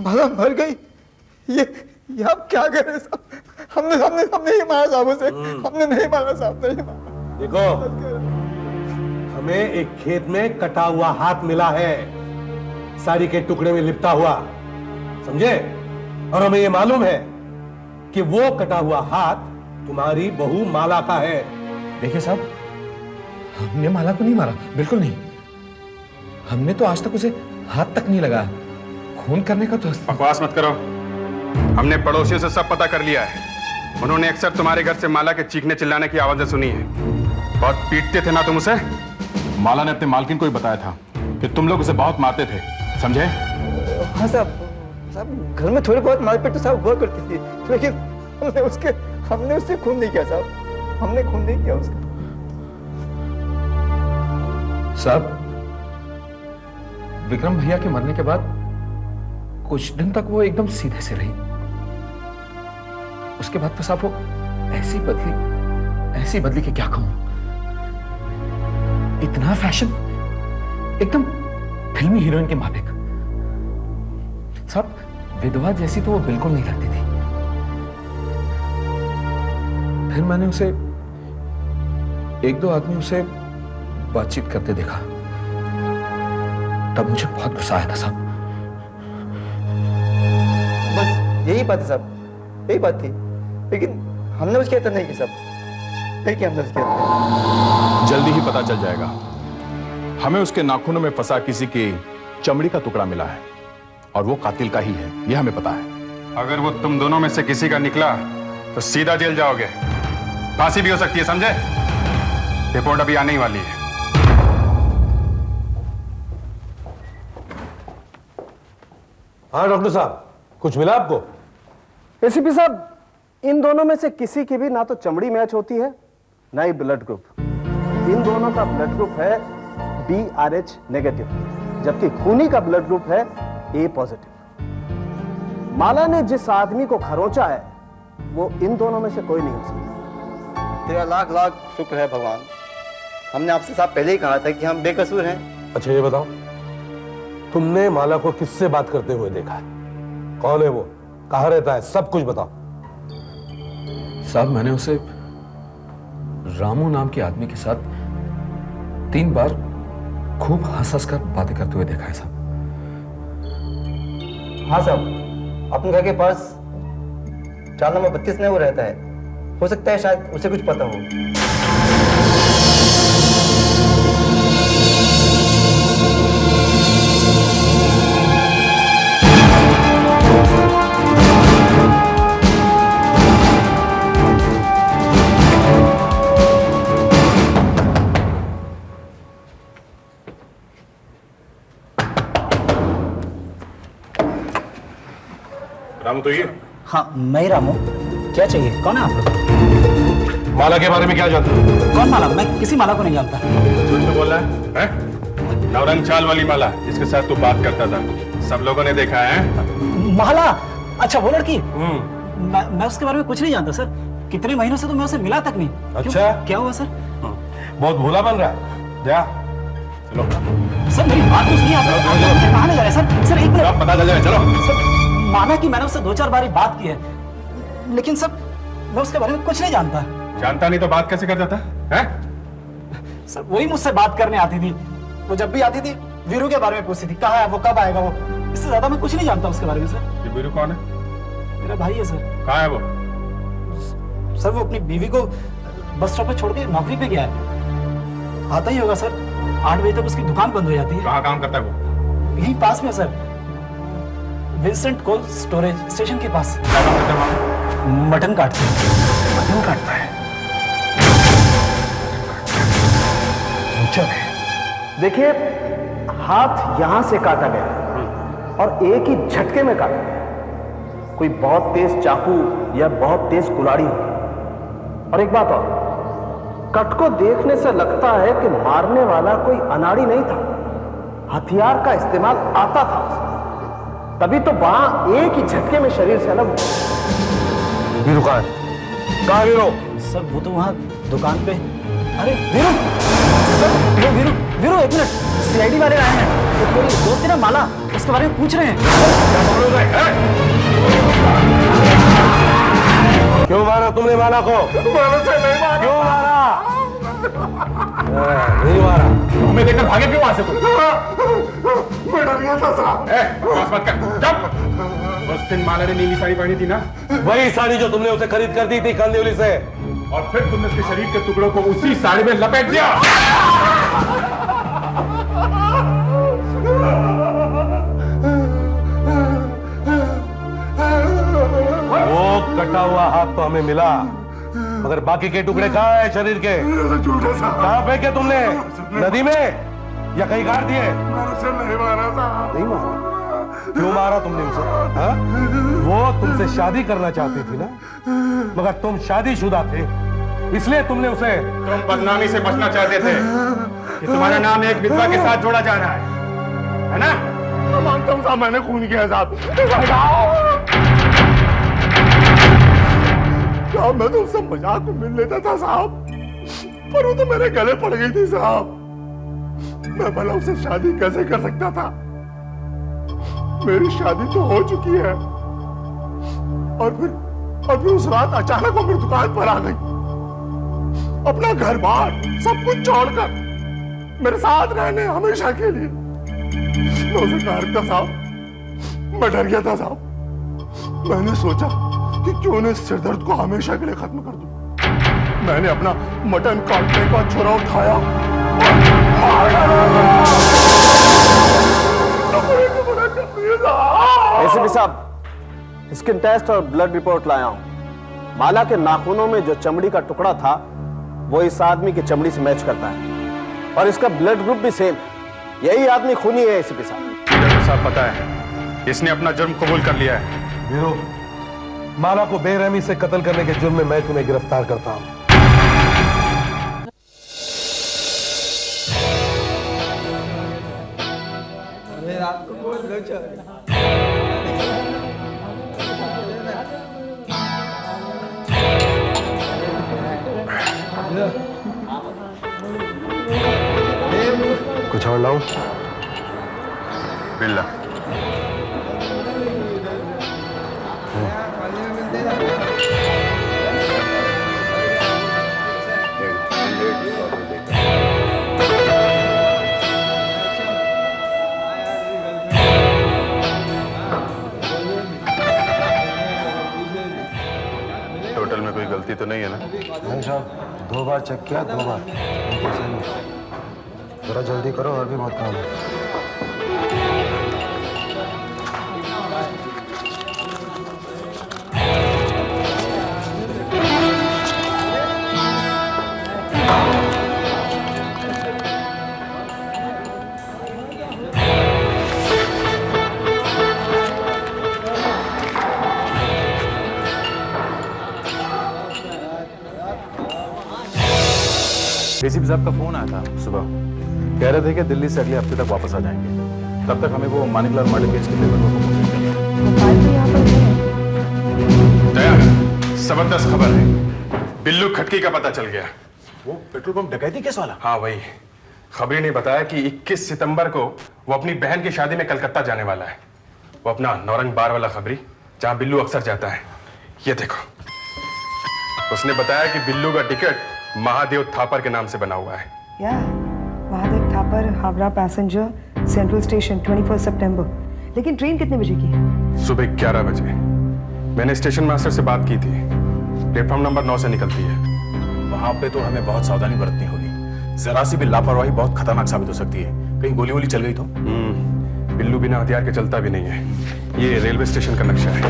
माला मर गई? ये आप क्या कर रहे हैं साहब? हमने हमने हमने ही मारा साहब उसे, हमने नहीं मारा साहब, नहीं मारा। देखो, हमें एक खेत में कटा हुआ हाथ मिला है, साड़ी के टुकड़े में लिपटा हुआ, समझे? और हमें ये मालूम है कि वो कटा हुआ हाथ तुम्हारी बहू माला का है। देखिए साहब, हमने माला को नहीं मारा, बिल्कुल नहीं। हमने तो आज तक उसे हाथ तक नहीं लगाया। खून करने का तो बकवास मत करो। हमने पड़ोसियों से सब पता कर लिया है। उन्होंने अक्सर तुम्हारे घर से माला के चीखने चिल्लाने की आवाजें सुनी है। बहुत पीटते थे ना तुम उसे? माला ने अपने मालकिन को ही बताया था कि तुम लोग उसे बहुत मारते थे, समझे? हाँ साहब, साहब घर में थोड़ी बहुत मारपीट तो साहब हुआ करती थी, लेकिन हमने उससे खून नहीं किया साहब, हमने खून नहीं किया उसका। साहब, विक्रम भैया के मरने के बाद कुछ दिन तक वो एकदम सीधे से रही। उसके बाद तो साहब वो ऐसी बदली कि क्या कहूं। इतना फैशन, एकदम फिल्मी हीरोइन के माफिक। साहब, विधवा जैसी तो वो बिल्कुल नहीं लगती थी। फिर मैंने उसे, एक दो आदमी उसे बातचीत करते देखा, तब मुझे बहुत गुस्सा आया था साहब। बस यही बात है साहब, यही बात थी, लेकिन हमने उसके अंदर नहीं की साहब, नहीं किया हमने उसके अंदर। जल्दी ही पता चल जाएगा। हमें उसके नाखूनों में फंसा किसी की चमड़ी का टुकड़ा मिला है और वो कातिल का ही है, यह हमें पता है। अगर वो तुम दोनों में से किसी का निकला तो सीधा जेल जाओगे, फांसी भी हो सकती है, समझे? रिपोर्ट अभी आने ही वाली है। हाँ डॉक्टर साहब, कुछ मिला आपको? एसीपी साहब, इन दोनों में से किसी की भी ना तो चमड़ी मैच होती है ना ही ब्लड ग्रुप। इन दोनों का ब्लड ग्रुप है BRH नेगेटिव, जबकि खूनी का ब्लड ग्रुप है A पॉजिटिव। माला ने जिस आदमी को खरोंचा है वो इन दोनों में से कोई नहीं हो सकता। तेरा लाख लाख शुक्र है भगवान, हमने आपसे साहब पहले ही कहा था कि हम बेकसूर हैं। अच्छा ये बताओ, तुमने माला को किससे बात करते हुए देखा है? कौन है वो, कहाँ रहता है, सब कुछ बताओ। साहब, मैंने उसे रामू नाम के आदमी के साथ 3 बार खूब हंस कर बातें करते हुए देखा है साहब। हाँ साहब, अपने घर के पास 4 नंबर 32 में वो रहता है, हो सकता है शायद उसे कुछ पता हो। रामू तो ये? हाँ मैं ही रामू। क्या चाहिए, कौन है आप लोग? माला के बारे में क्या जानते हो? कौन माला? मैं किसी माला को नहीं जानता। झूठ तो बोल रहा है? नवरंग चाल वाली माला जिसके साथ तू बात करता था, सब लोगों ने देखा है। माला? अच्छा वो लड़की? मैं उसके बारे में कुछ नहीं जानता सर। कितने महीनों से तो मैं उसे मिला तक नहीं। अच्छा क्या हुआ सर? बहुत भोला बन रहा है। जा चलो सर, मेरी बात तो सुनिए। आप कहाँ ले जा रहे हैं सर? सर एक मिनट, पता चल जाए। चलो सर, माना कि मैंने उससे 2-4 बार बात की है, लेकिन सर मैं उसके बारे में कुछ नहीं जानता। जानता नहीं तो बात कैसे कर जाता है? सर वही मुझसे बात करने आती थी। वो जब भी आती थी वीरू के बारे में पूछती थी, कहाँ है वो, कब आएगा वो। इससे ज्यादा मैं कुछ नहीं जानता उसके बारे में सर। ये वीरू कौन है? मेरा भाई है सर। कहाँ है वो? सर वो अपनी बीवी को बस स्टॉप पे छोड़ के नौकरी पे गया है। आता ही होगा सर, 8 बजे तक उसकी दुकान बंद हो जाती है। कहाँ काम करता है वो? यहीं पास में sir, Vincent cold storage station के पास। मटन काटता है। मटन काटता है? देखिए, हाथ यहां से काटा गया और एक ही झटके में काटा गया। कोई बहुत तेज चाकू या बहुत तेज कुल्हाड़ी होगी। और एक बात और, कट को देखने से लगता है कि मारने वाला कोई अनाड़ी नहीं था, हथियार का इस्तेमाल आता था, तभी तो वहां एक ही झटके में शरीर से अलग। वीरू कहाँ है? कहाँ वीरू? सर वो तो वहां दुकान पे। अरे वीरू, सर वो वीरू, वीरू एक मिनट, CID वाले आए हैं। तो मेरी दोस्त है ना माला, उसके बारे में पूछ रहे हैं। क्यों मारा तुमने माला को? मैंने उसे नहीं मारा। क्यों मारा? नहीं मारा। हमें देखकर भागे क्यों वहां से तुम? मैं डर गया था साहब। बस मत कर, चुप। उस दिन माला ने नीली साड़ी पहनी थी ना? वही साड़ी जो तुमने उसे खरीद कर दी थी कांदिवली से। और फिर तुमने उसके शरीर के टुकड़ों को उसी साड़ी में लपेट दिया। वो कटा हुआ हाथ तो हमें मिला, मगर बाकी के टुकड़े कहाँ है शरीर के? कहाँ फेंके तुमने? नदी में या कहीं गाड़ दिए? नहीं मारा साहब। नहीं मारा? क्यों मारा तुमने उसे? हाँ? वो तुमसे शादी करना चाहती थी ना, मगर तुम शादीशुदा थे, इसलिए तुमने उसे। तुम बदनामी से बचना चाहते थे कि तुम्हारा नाम एक विधवा के साथ जोड़ा जा रहा है ना? मैं मानता हूँ साहब, मैंने खून किया साहब। मैं तो उससे मजाक में मिल लेता था साहब, पर वो तो मेरे गले पड़ गई थी साहब। मैं भला उससे शादी कैसे कर सकता था? मेरी शादी तो हो चुकी है, और फिर उस रात अचानक वो मेरी दुकान पर आ गई, अपना घर बार सब कुछ छोड़कर मेरे साथ रहने हमेशा के लिए। मैं उसे कहा था साहब, मैं डर गया था साहब। मैंने सोचा कि क्यों न इस सिरदर्द को हमेशा के लिए खत्म कर दूं। मैंने अपना मटन काटने का छुरा उठाया और एसीपी साहब, स्किन टेस्ट और ब्लड रिपोर्ट लाया हूं। माला के नाखूनों में जो चमड़ी का टुकड़ा था वो इस आदमी की चमड़ी से मैच करता है, और इसका ब्लड ग्रुप भी सेम। यही आदमी खूनी है एसीपी साहब। साहब पता है, इसने अपना जुर्म कबूल कर लिया है। वीरू, माला को बेरहमी से कत्ल करने के जुर्म में मैं तुम्हें गिरफ्तार करता हूं। रात को बहुत लोचा कुछ और लाऊं? बिल्ला। टोटल में कोई गलती तो नहीं है ना? नहीं साहब, 2 बार चेक किया, 2 बार। जरा जल्दी करो, और भी बहुत काम है। एसीपी साहब का फोन आया था सुबह, कह रहे थे कि दिल्ली से अगले हफ्ते तक वापस आ जाएंगे। तब तक हमें वो मानिकलाल मर्डर केस के पेपर को दया, जबरदस्त खबर है। बिल्लू खटकी का पता चल गया। वो पेट्रोल पंप डकैती केस वाला? हाँ वही। खबरी ने बताया कि 21 सितंबर को वो अपनी बहन की शादी में कलकत्ता जाने वाला है। वो अपना नौरंग बार वाला खबरी, जहां बिल्लू अक्सर जाता है। ये देखो, उसने बताया कि बिल्लू का टिकट महादेव थापर के नाम से बना हुआ है। Mahadev Thapar, Howrah passenger, central station, 21 सितंबर। लेकिन ट्रेन कितने बजे की है? सुबह 11 बजे। मैंने स्टेशन मास्टर से बात की थी, प्लेटफॉर्म नंबर 9 से निकलती है। वहां पे तो हमें बहुत सावधानी बरतनी होगी। जरा सी भी लापरवाही बहुत खतरनाक साबित हो सकती है। कहीं गोली वोली चल गई तो? बिल्लू बिना हथियार के चलता भी नहीं है। ये रेलवे स्टेशन का नक्शा है।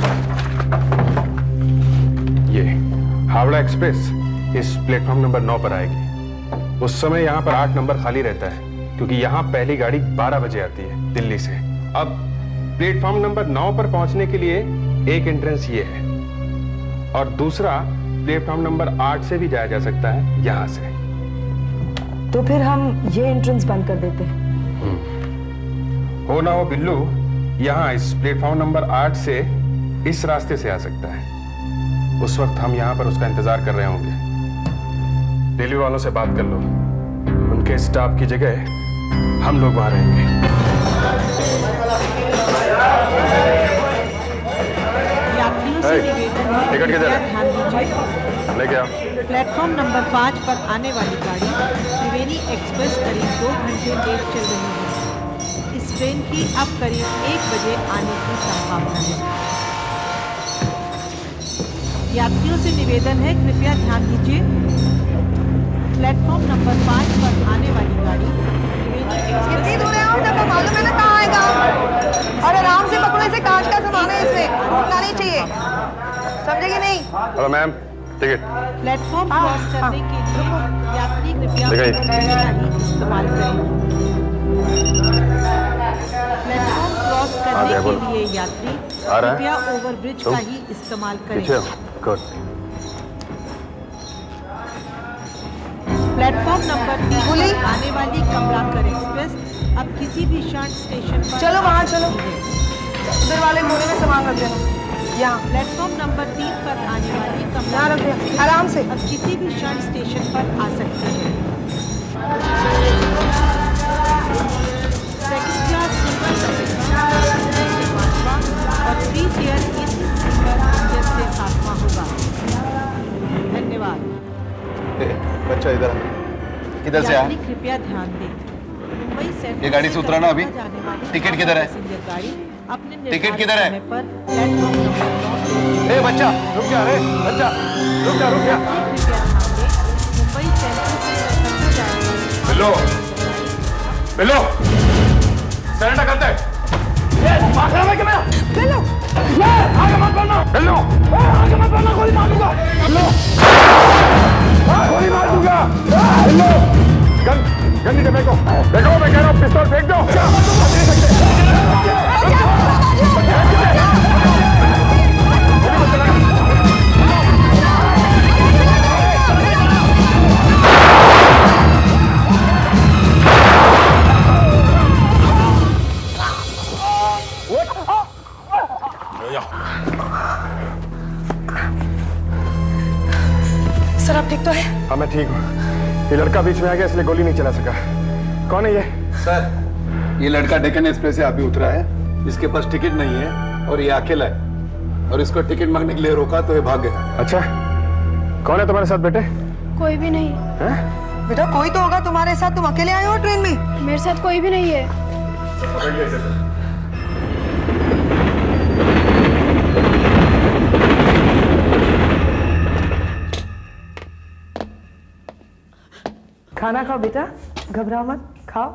ये हावड़ा एक्सप्रेस इस प्लेटफॉर्म नंबर 9 पर आएगी। उस समय यहाँ पर 8 नंबर खाली रहता है, क्योंकि यहाँ पहली गाड़ी 12 बजे आती है दिल्ली से। अब प्लेटफॉर्म नंबर 9 पर पहुंचने के लिए एक एंट्रेंस ये है, और दूसरा प्लेटफॉर्म नंबर 8 से भी जाया जा सकता है यहाँ से। तो फिर हम ये एंट्रेंस बंद कर देते हैं। हो ना हो बिल्लू यहाँ इस प्लेटफॉर्म नंबर 8 से इस रास्ते से आ सकता है। उस वक्त हम यहाँ पर उसका इंतजार कर रहे होंगे। रेलवे वालों से बात कर लो, उनके स्टाफ की जगह हम लोग वहां रहेंगे। टिकट किधर है? लेके आओ। प्लेटफॉर्म नंबर 5 पर आने वाली गाड़ी त्रिवेणी एक्सप्रेस करीब 2 घंटे लेट चल रही है। इस ट्रेन की अब करीब 1 बजे आने की संभावना है। यात्रियों से निवेदन है, कृपया ध्यान दीजिए। प्लेटफॉर्म नंबर 5 पर आने वाली गाड़ी त्रिवेणी एक्सप्रेस। कितनी दूर है आप? तब मालूम है ना कहाँ आएगा। और आराम से पकड़ो, इसे कांच का सामान है, इसमें रुकना नहीं चाहिए, समझेगी नहीं? Hello ma'am, ticket. Platform cross करने के लिए यात्री कृपया इस्तेमाल करें। प्लेटफॉर्म क्रॉस करने के लिए यात्री कृपया ओवरब्रिज का ही इस्तेमाल करें। प्लेटफॉर्म नंबर 3 पर आने वाली कमलाकर एक्सप्रेस अब किसी भी क्षण स्टेशन पर। चलो वहाँ चलो, उधर वाले कोने में सामान रख देना। यहाँ प्लेटफॉर्म नंबर 3 पर आने वाली यहाँ रख दे, आराम से। अब किसी भी क्षण स्टेशन पर आ सकती है। सेकंड क्लास स्लीपर और 3 टियर एसी स्लीपर इंजन से 7वां होगा। धन्यवाद। बच्चा इधर किधर से आया? कृपया ध्यान दें, मुंबई सेंट्रल ये गाड़ी से उतरा ना अभी? टिकट किधर है? टिकट किधर है? ए बच्चा रुक जा, रे बच्चा रुक जा, रुक जा। मुंबई सेंट्रल से कलकत्ता जाएगा। बिल्लो, बिल्लो, सरेंडर करते। ये मार रहा है क्या? बिल्लो, ये आगे मत बढ़ना। बिल्लो, आगे मत बढ़ना, गोली मार दूंगा। बिल्लो, गोली मार दूंगा। बिल्लो, गन नीचे फेंको, देखो मैं कह रहा हूँ, पिस्तौल फेंक दो। सर आप ठीक तो है? हाँ मैं ठीक हूँ। ये लड़का बीच में आ गया इसलिए गोली नहीं चला सका। कौन है ये? सर ये लड़का डेक्कन एक्सप्रेस से अभी उतरा है, इसके पास टिकट नहीं है और ये अकेला है, और इसको टिकट मांगने के लिए रोका तो ये भाग गया। अच्छा, कौन है तुम्हारे साथ बेटे? कोई भी नहीं है? बेटा कोई तो होगा तुम्हारे साथ, तुम अकेले आए हो ट्रेन में? मेरे साथ कोई भी नहीं है। खाना खाओ बेटा, घबराओ मत, खाओ।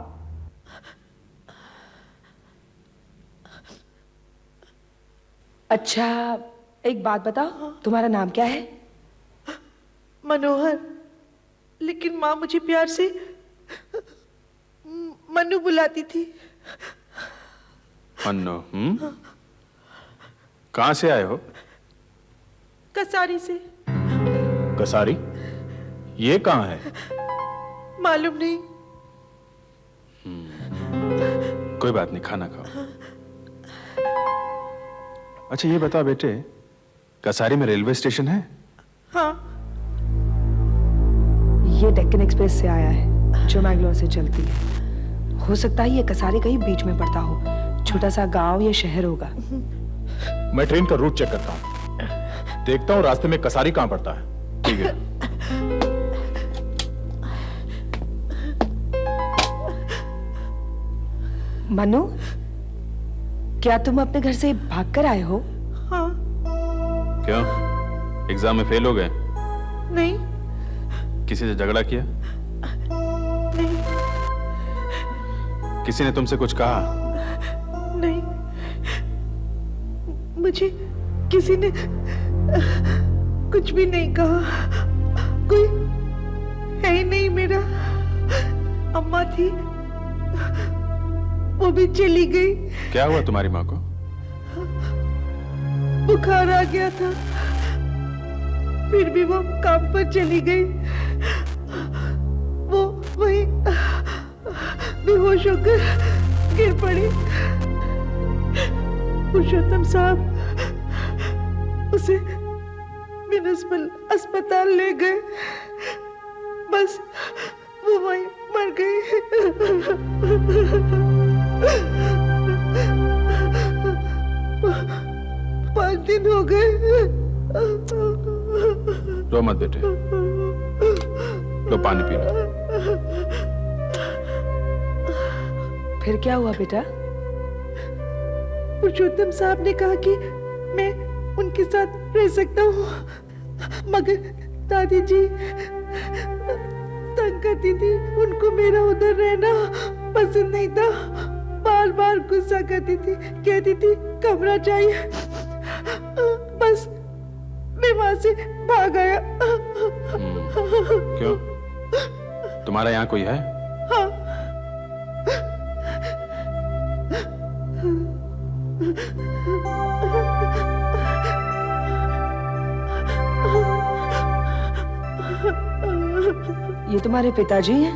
अच्छा एक बात बताओ, तुम्हारा नाम क्या है? मनोहर, लेकिन माँ मुझे प्यार से मनु बुलाती थी। मन्नू, कहाँ से आए हो? कसारी से। कसारी? ये कहाँ है? मालूम नहीं। कोई बात नहीं, खाना खाओ। अच्छा ये बता बेटे, कसारी में रेलवे स्टेशन है? हाँ। ये डेक्कन एक्सप्रेस से आया है जो मैंगलोर से चलती है। हो सकता है ये कसारी कहीं बीच में पड़ता हो, छोटा सा गांव या शहर होगा। मैं ट्रेन का रूट चेक करता हूँ, देखता हूँ रास्ते में कसारी कहाँ पड़ता है। ठीक है। मनु, क्या तुम अपने घर से भागकर आए हो? हाँ। क्यों, एग्जाम में फेल हो गए? नहीं। किसी से झगड़ा किया? नहीं। किसी ने तुमसे कुछ कहा? नहीं, मुझे किसी ने कुछ भी नहीं कहा। कोई है ही नहीं मेरा। अम्मा थी, वो भी चली गई। क्या हुआ तुम्हारी माँ को? बुखार आ गया था, फिर भी वो काम पर चली गई। वो वहीं बेहोश होकर गिर पड़ी। पुरुषोत्तम साहब उसे म्युनिसिपल अस्पताल ले गए, बस वो वहीं मर गई। 5 दिन हो गए। रो मत बेटे, लो पानी पी लो। फिर क्या हुआ बेटा? पुरुषोत्तम साहब ने कहा कि मैं उनके साथ रह सकता हूँ, मगर दादी जी तंग करती थी, उनको मेरा उधर रहना पसंद नहीं था, बार बार गुस्सा करती थी, कहती थी कमरा चाहिए, बस मैं वहां से भाग आया। क्यों? तुम्हारा यहाँ कोई है? हाँ। ये तुम्हारे पिताजी हैं?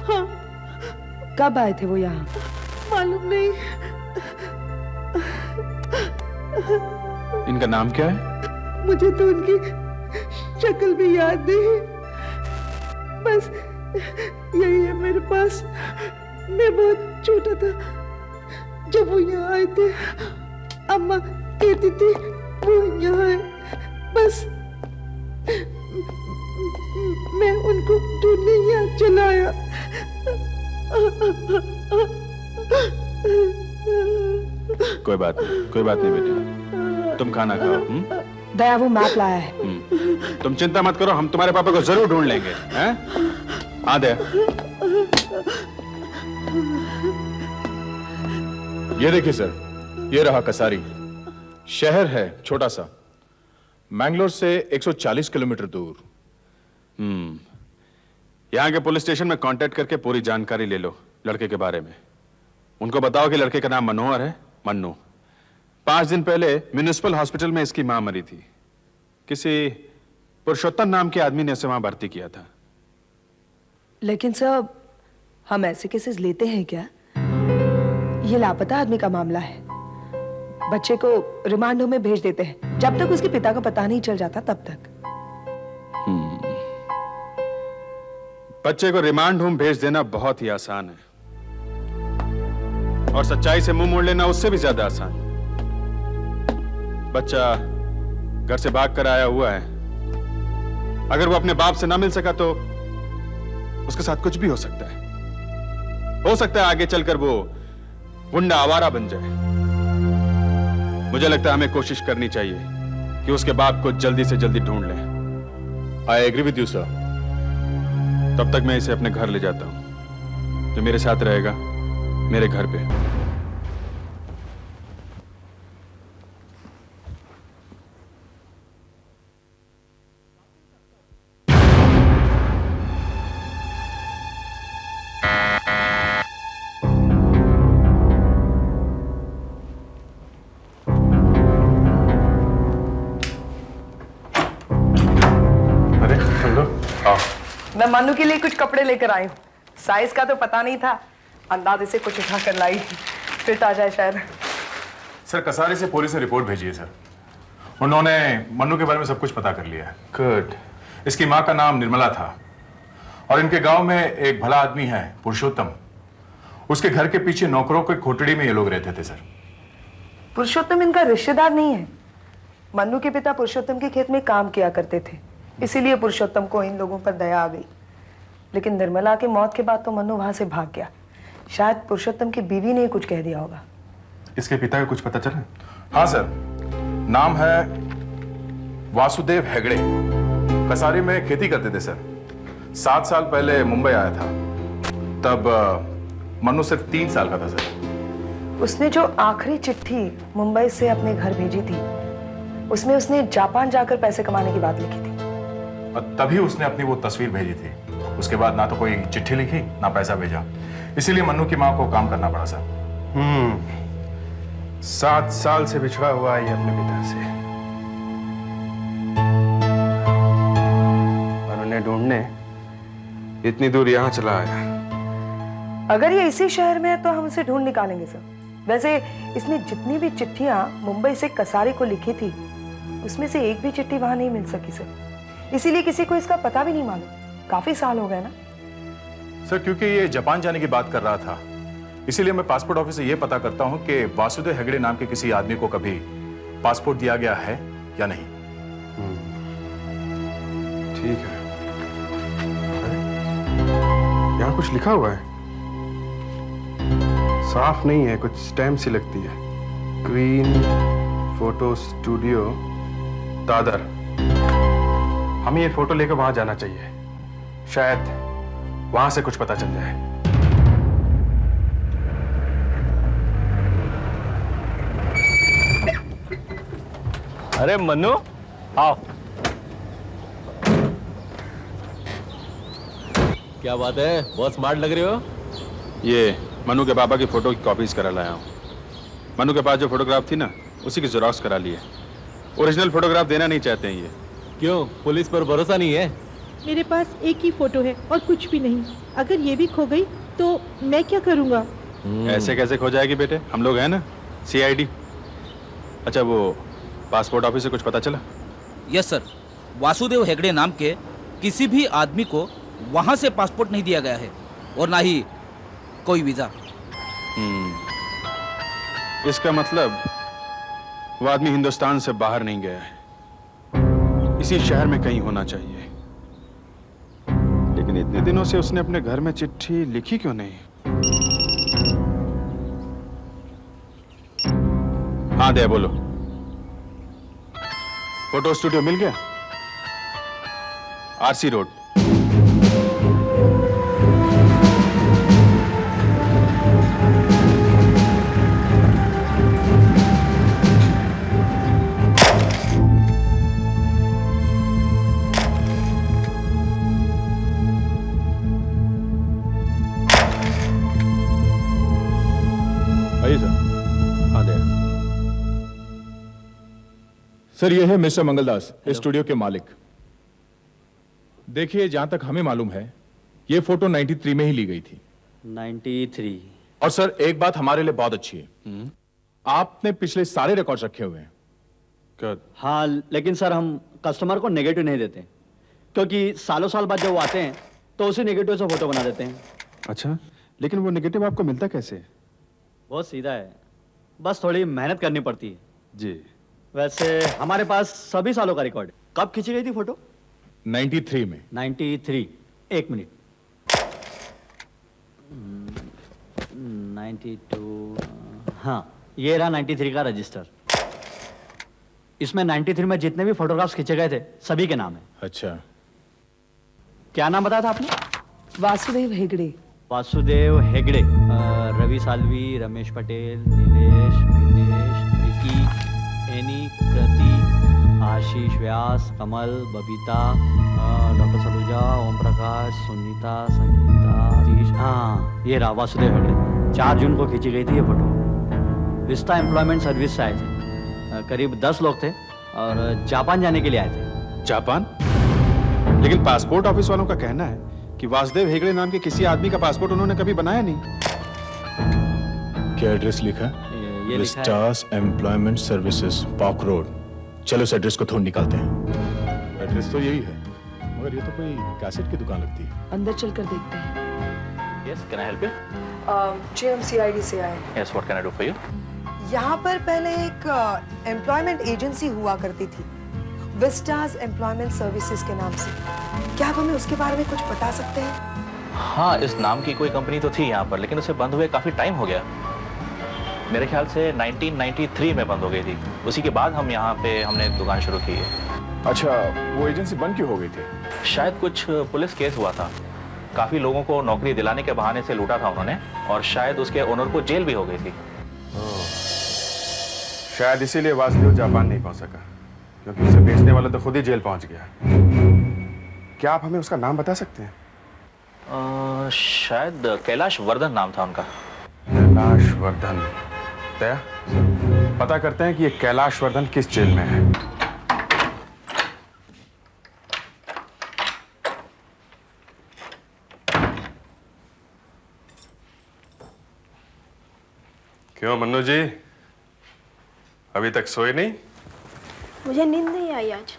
हाँ। कब आए थे वो यहाँ? मालूम नहीं। इनका नाम क्या है? मुझे तो उनकी शक्ल भी याद नहीं, बस यही है मेरे पास। मैं बहुत छोटा था जब वो यहाँ आए थे, अम्मा कहती थी वो यहाँ है, बस मैं उनको ढूंढने यहाँ चला आया। कोई बात नहीं बेटे, तुम खाना खाओ। दया वो मैप लाया है। तुम चिंता मत करो, हम तुम्हारे पापा को जरूर ढूंढ लेंगे। हैं? हाँ दया, ये देखिए सर, ये रहा कसारी। शहर है छोटा सा, मैंगलोर से 140 किलोमीटर दूर। यहाँ के पुलिस स्टेशन में कांटेक्ट करके पूरी जानकारी ले लो लड़के के बारे में। उनको बताओ कि लड़के का नाम मनोहर है, मन्नू। 5 दिन पहले म्युनिसिपल हॉस्पिटल में इसकी मां मरी थी। किसी पुरुषोत्तम नाम के आदमी ने उसे वहां भर्ती किया था। लेकिन सर, हम ऐसे केसेस लेते हैं क्या? ये लापता आदमी का मामला है। बच्चे को रिमांड होम में भेज देते हैं, जब तक उसके पिता का पता नहीं चल जाता तब तक। बच्चे को रिमांड होम भेज देना बहुत ही आसान है, और सच्चाई से मुंह मोड़ लेना उससे भी ज्यादा आसान। बच्चा घर से भाग कर आया हुआ है, अगर वो अपने बाप से ना मिल सका तो उसके साथ कुछ भी हो सकता है। हो सकता है आगे चलकर वो गुंडा आवारा बन जाए। मुझे लगता है हमें कोशिश करनी चाहिए कि उसके बाप को जल्दी से जल्दी ढूंढ लें। I agree with you sir. तब तक मैं इसे अपने घर ले जाता हूं, जो मेरे साथ रहेगा मेरे घर पे। मैं मन्नू के लिए कुछ कपड़े लेकर आई हूँ। साइज का तो पता नहीं था, अंदाजे से कुछ उठा कर लाई, फिट आ जाए शायद। सर, कसारी से पुलिस ने रिपोर्ट भेजी है सर। उन्होंने मन्नू के बारे में सब कुछ पता कर लिया है। गुड। इसकी माँ का नाम निर्मला था, और इनके गांव में एक भला आदमी है पुरुषोत्तम। उसके घर के पीछे नौकरों के कोठड़ी में ये लोग रहते थे सर। पुरुषोत्तम इनका रिश्तेदार नहीं है। मन्नू के पिता पुरुषोत्तम के खेत में काम किया करते थे, इसीलिए पुरुषोत्तम को इन लोगों पर दया आ गई। लेकिन निर्मला की मौत के बाद तो मन्नू वहां से भाग गया। शायद पुरुषोत्तम की बीवी ने कुछ कह दिया होगा। इसके पिता का कुछ पता चला? हाँ सर, नाम है वासुदेव हेगड़े। कसारी में खेती करते थे सर। 7 साल पहले मुंबई आया था, तब मन्नू सिर्फ 3 साल का था सर। उसने जो आखिरी चिट्ठी मुंबई से अपने घर भेजी थी, उसमें उसने जापान जाकर पैसे कमाने की बात लिखी थी। और तभी उसने अपनी वो तस्वीर भेजी थी। उसके बाद ना तो कोई चिट्ठी लिखी, ना पैसा भेजा। इसीलिए मन्नू की माँ को काम करना पड़ा सर। 7 साल से बिछड़ा हुआ है ये अपने पिता से, और उन्हें ढूंढने इतनी दूर यहाँ चला आया। अगर ये इसी शहर में है तो हम उसे ढूंढ निकालेंगे सर। वैसे इसने जितनी भी चिट्ठियां मुंबई से कसारी को लिखी थी, उसमें से एक भी चिट्ठी वहां नहीं मिल सकी सर। इसीलिए किसी को इसका पता भी नहीं मालूम। काफी साल हो गए ना सर। क्योंकि ये जापान जाने की बात कर रहा था, इसीलिए मैं पासपोर्ट ऑफिस से ये पता करता हूँ कि वासुदेव हेगड़े नाम के किसी आदमी को कभी पासपोर्ट दिया गया है या नहीं। ठीक है। अरे, यहाँ कुछ लिखा हुआ है, साफ नहीं है, कुछ स्टैम्प सी लगती है। Green photo studio Dadar. हमें ये फोटो लेकर वहां जाना चाहिए, शायद वहां से कुछ पता चल जाए। अरे मन्नू, आओ। क्या बात है, बहुत स्मार्ट लग रहे हो। ये मन्नू के पापा की फोटो की कॉपीज करा लाया हूँ। मन्नू के पास जो फोटोग्राफ थी ना, उसी की जेरॉक्स करा ली है। ओरिजिनल फोटोग्राफ देना नहीं चाहते हैं ये। क्यों, पुलिस पर भरोसा नहीं है? मेरे पास एक ही फोटो है और कुछ भी नहीं। अगर ये भी खो गई तो मैं क्या करूँगा? ऐसे कैसे खो जाएगी बेटे, हम लोग हैं ना, CID। अच्छा, वो पासपोर्ट ऑफिस से कुछ पता चला? यस सर, वासुदेव हेगड़े नाम के किसी भी आदमी को वहां से पासपोर्ट नहीं दिया गया है और ना ही कोई वीजा। इसका मतलब वो आदमी हिंदुस्तान से बाहर नहीं गया है, इसी शहर में कहीं होना चाहिए। लेकिन इतने दिनों से उसने अपने घर में चिट्ठी लिखी क्यों नहीं? हाँ दया, बोलो। फोटो स्टूडियो मिल गया? RC road. आइए सर। हाँ दया। सर, ये है मिस्टर मंगलदास, इस स्टूडियो के मालिक। देखिए, जहां तक हमें मालूम है, ये फोटो 93 में ही ली गई थी। 93। और सर, एक बात हमारे लिए बहुत अच्छी है, आपने पिछले सारे रिकॉर्ड्स रखे हुए हैं। हाँ, लेकिन सर हम कस्टमर को नेगेटिव नहीं देते, क्योंकि सालों साल बाद जब वो आते हैं तो उसी नेगेटिव से फोटो बना देते हैं। अच्छा, लेकिन वो नेगेटिव आपको मिलता कैसे? बहुत सीधा है, बस थोड़ी मेहनत करनी पड़ती है। जी। वैसे हमारे पास सभी सालों का रिकॉर्ड है। कब खींची गई थी फोटो? 93 में। 93। एक मिनट। 92। हाँ, ये रहा 93 का रजिस्टर। इसमें 93 में जितने भी फोटोग्राफ्स खींचे गए थे, सभी के नाम है। अच्छा, क्या नाम बताया था आपने? वासुदेव हेगड़े। वासुदेव हेगड़े। रवि सालवी, रमेश पटेल, नीलेश, मितेश, रिकी, एनी, कृति, आशीष व्यास, कमल, बबीता, डॉक्टर सलूजा, ओम प्रकाश, सुनीता, संगीता, सतीश। हाँ, ये रहा वासुदेव हेगड़े। 4 जून को खींची गई थी ये फोटो। विस्टा एम्प्लॉयमेंट सर्विस से आए थे। करीब 10 लोग थे और जापान जाने के लिए आए थे। जापान? लेकिन पासपोर्ट ऑफिस वालों का कहना है कि वासुदेव हेगड़े नाम के किसी आदमी का पासपोर्ट उन्होंने कभी बनाया नहीं। क्या एड्रेस लिखा है? ये Vistas employment services, park road. चलो इस एड्रेस को ढूंढ निकालते हैं। एड्रेस तो यही है, मगर ये तो कोई कैसेट की दुकान लगती है। अंदर चलकर देखते हैं। Yes, can I help you? जी, हम CID से आए। Yes, what can I do for you? यहाँ पर पहले एक एम्प्लॉयमेंट एजेंसी हुआ करती थी, विस्टास एम्प्लॉयमेंट सर्विसेज के नाम से। क्या आप हमें उसके बारे में कुछ बता सकते हैं? हाँ, इस नाम की कोई कंपनी तो थी यहाँ पर, लेकिन उसे बंद हुए काफी टाइम हो गया। मेरे ख्याल से 1993 में बंद हो गई थी। उसी के बाद हम यहाँ पे हमने दुकान शुरू की है। अच्छा, वो एजेंसी बंद क्यों हो गई थी? शायद कुछ पुलिस केस हुआ था, काफी लोगों को नौकरी दिलाने के बहाने से लूटा था उन्होंने, और शायद उसके ओनर को जेल भी हो गई थी। शायद इसीलिए वासुदेव जापान नहीं पहुंच सका, क्योंकि उसे बेचने वाला तो खुद ही जेल पहुंच गया। क्या आप हमें उसका नाम बता सकते हैं? शायद कैलाश वर्धन नाम था उनका। कैलाश वर्धन। दया, पता करते हैं कि ये कैलाश वर्धन किस जेल में है। क्यों मन्नू जी, अभी तक सोए नहीं? मुझे नींद नहीं आई आज।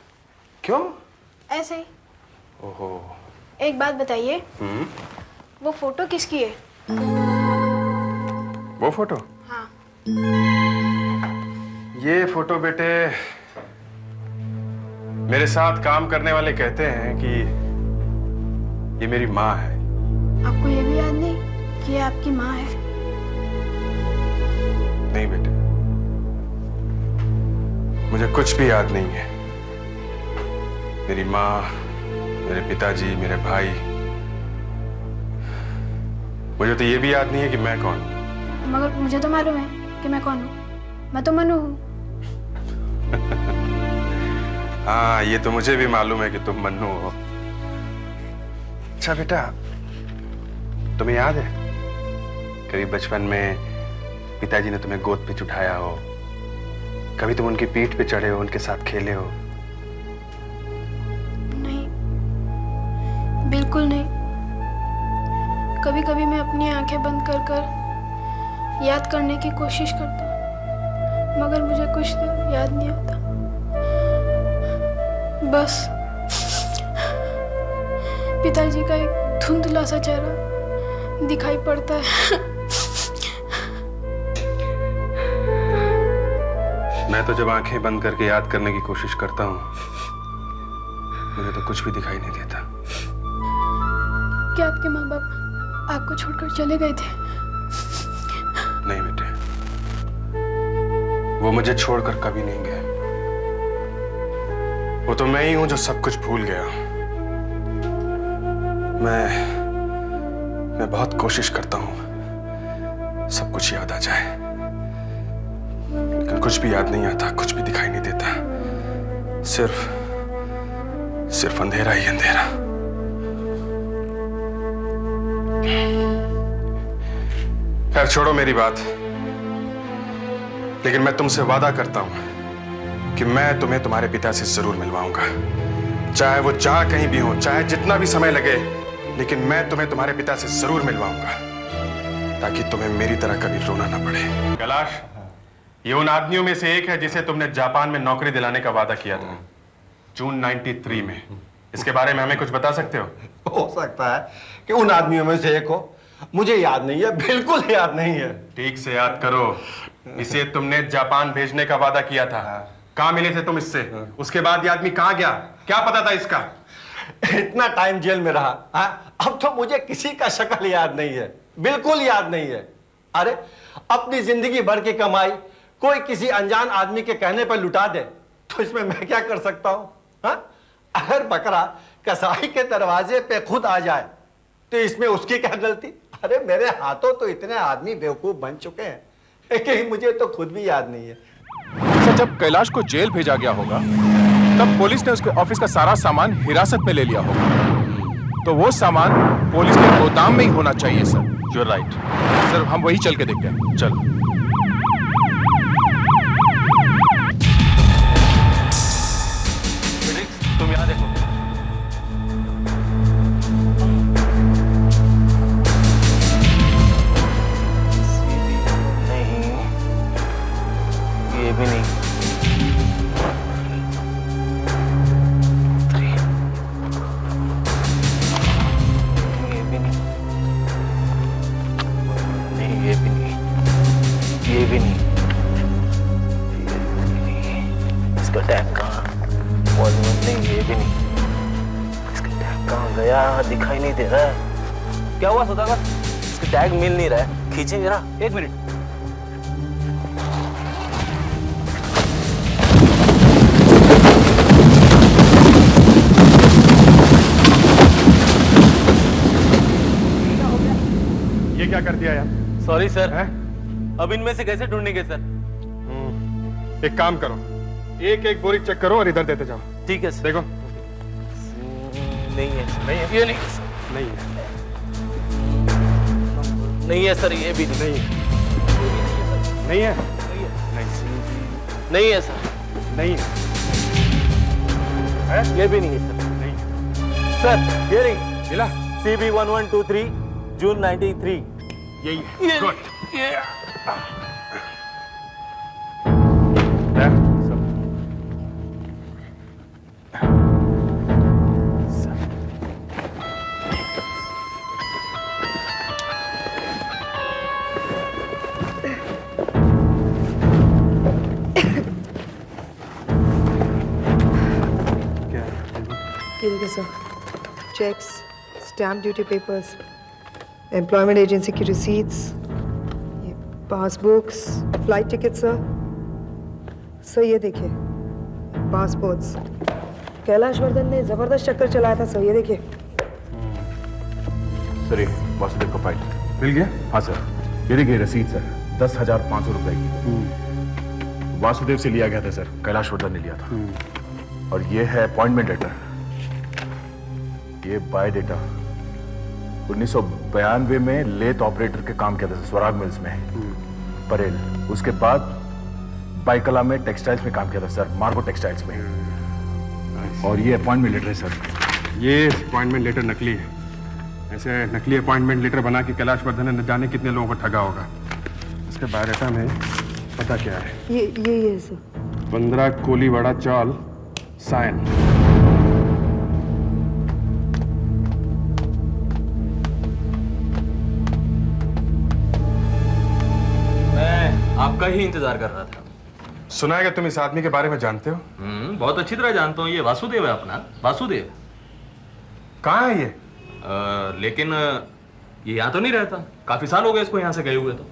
क्यों? ऐसे ही। ओहो। एक बात बताइए, वो फोटो किसकी है? वो फोटो? हाँ। ये फोटो बेटे मेरे साथ काम करने वाले कहते हैं कि ये मेरी माँ है। आपको ये भी याद नहीं कि ये आपकी माँ है? नहीं बेटे, मुझे कुछ भी याद नहीं है। मेरी माँ, मेरे पिताजी, मेरे भाई, मुझे तो ये भी याद नहीं है कि मैं कौन हूं। मगर मुझे तो मालूम है कि मैं कौन हूँ। मैं तो मनु हूँ। हाँ, ये तो मुझे भी मालूम है कि तुम मन्नू हो। अच्छा बेटा, तुम्हें याद है कभी बचपन में पिताजी ने तुम्हें गोद पे उठाया हो, कभी तुम उनकी पीठ पे चढ़े हो, उनके साथ खेले हो? नहीं, बिल्कुल नहीं। कभी कभी मैं अपनी आंखें बंद कर कर याद करने की कोशिश करता हूँ, मगर मुझे कुछ तो याद नहीं आता। बस पिताजी का एक धुंधला सा चेहरा दिखाई पड़ता है। मैं तो जब आंखें बंद करके याद करने की कोशिश करता हूँ, मुझे तो कुछ भी दिखाई नहीं देता। क्या आपके माँ बाप आपको छोड़कर चले गए थे? नहीं बेटे, वो मुझे छोड़कर कभी नहीं गए। वो तो मैं ही हूं जो सब कुछ भूल गया। मैं बहुत कोशिश करता हूं सब कुछ याद आ जाए, लेकिन कुछ भी याद नहीं आता, कुछ भी दिखाई नहीं देता। सिर्फ अंधेरा ही अंधेरा। खैर छोड़ो मेरी बात, लेकिन मैं तुमसे वादा करता हूं कि मैं तुम्हें तुम्हारे पिता से जरूर मिलवाऊंगा, चाहे वो जहां कहीं भी हो, चाहे जितना भी समय लगे, लेकिन मैं तुम्हें तुम्हारे पिता से जरूर मिलवाऊंगा, ताकि तुम्हें मेरी तरह कभी रोना ना पड़े। कैलाश, ये उन आदमियों में से एक है जिसे तुमने जापान में नौकरी दिलाने का वादा किया था जून 93 में। इसके बारे में हमें कुछ बता सकते हो? हो सकता है कि उन आदमियों में से एक हो। मुझे याद नहीं है, बिल्कुल याद नहीं है। ठीक से याद करो। इसे तुमने जापान भेजने का वादा किया था। कहां मिले थे तुम इससे? उसके बाद ये आदमी कहां गया? क्या पता था इसका? इतना टाइम जेल में रहा, अब तो मुझे किसी का शक्ल याद नहीं है, बिल्कुल याद नहीं है। अरे अपनी जिंदगी भर की कमाई कोई किसी अनजान आदमी के कहने पर लुटा दे तो इसमें मैं क्या कर सकता हूं? अगर बकरा कसाई के दरवाजे पे खुद आ जाए तो इसमें उसकी क्या गलती? अरे मेरे हाथों तो इतने आदमी बेवकूफ बन चुके हैं कि मुझे तो खुद भी याद नहीं है। सर, जब कैलाश को जेल भेजा गया होगा तब पुलिस ने उसके ऑफिस का सारा सामान हिरासत में ले लिया होगा, तो वो सामान पुलिस के गोदाम में ही होना चाहिए sir. You are right sir, हम वही चल के देखते हैं। चल। तुम यहाँ देखो। नहीं, ये भी नहीं। ये भी नहीं। नहीं, ये भी नहीं। ये भी नहीं। इसका टैग कहाँ? नहीं, ये भी नहीं। इसका टैग कहाँ गया? दिखाई नहीं दे रहा है। क्या हुआ सौदागर? इसका टैग मिल नहीं रहा है। खींचेंगे ना? एक मिनट। ये क्या कर दिया यार? Sorry sir. अब इनमें से कैसे ढूंढेंगे सर? एक काम करो, एक एक बोरी चेक करो और इधर देते जाओ। ठीक है सर। देखो। नहीं है। नहीं है? ये नहीं है सर। नहीं है। नहीं है सर, ये भी नहीं है। नहीं है? नहीं है सर। नहीं है? ये भी नहीं है सर। नहीं सर, हियरिंग मिला? CB 1123 June 93। यही है। गुड। ये देखिए sir, cheques, stamp duty papers, employment agency की रिसीट्स, ये पासबुक्स, फ्लाइट टिकट सर ये देखिए, पासपोर्ट्स। कैलाश वर्धन ने जबरदस्त चक्कर चलाया था सर, ये देखिए। सर, ये वासुदेव का फाइल मिल गया? हाँ सर, ये देखिए रसीद सर, 10,500 रुपए की। वासुदेव से लिया गया था सर, कैलाश वर्धन ने लिया था। और ये है अपॉइंटमेंट लेटर, ये बायोडेटा। 1992 में लेथ ऑपरेटर के काम किया था स्वराग मिल्स में परेल। उसके बाद बाइकला में टेक्सटाइल्स में काम किया था सर, मार्को टेक्सटाइल्स में। और ये अपॉइंटमेंट लेटर है सर। ये अपॉइंटमेंट लेटर नकली है। ऐसे नकली अपॉइंटमेंट लेटर बना के कैलाश वर्धन ने न जाने कितने लोगों को ठगा होगा। इसके बायोडाटा में पता क्या है? ये सर। 15 कोलीवाड़ा चौल, सायन। मैं आपका ही इंतजार कर रहा था। सुना है कि तुम इस आदमी के बारे में जानते हो? बहुत अच्छी तरह जानता हूँ। ये वासुदेव है अपना, वासुदेव। कहाँ है ये? लेकिन ये यहाँ तो नहीं रहता। काफी साल हो गए इसको यहाँ से गए हुए। तो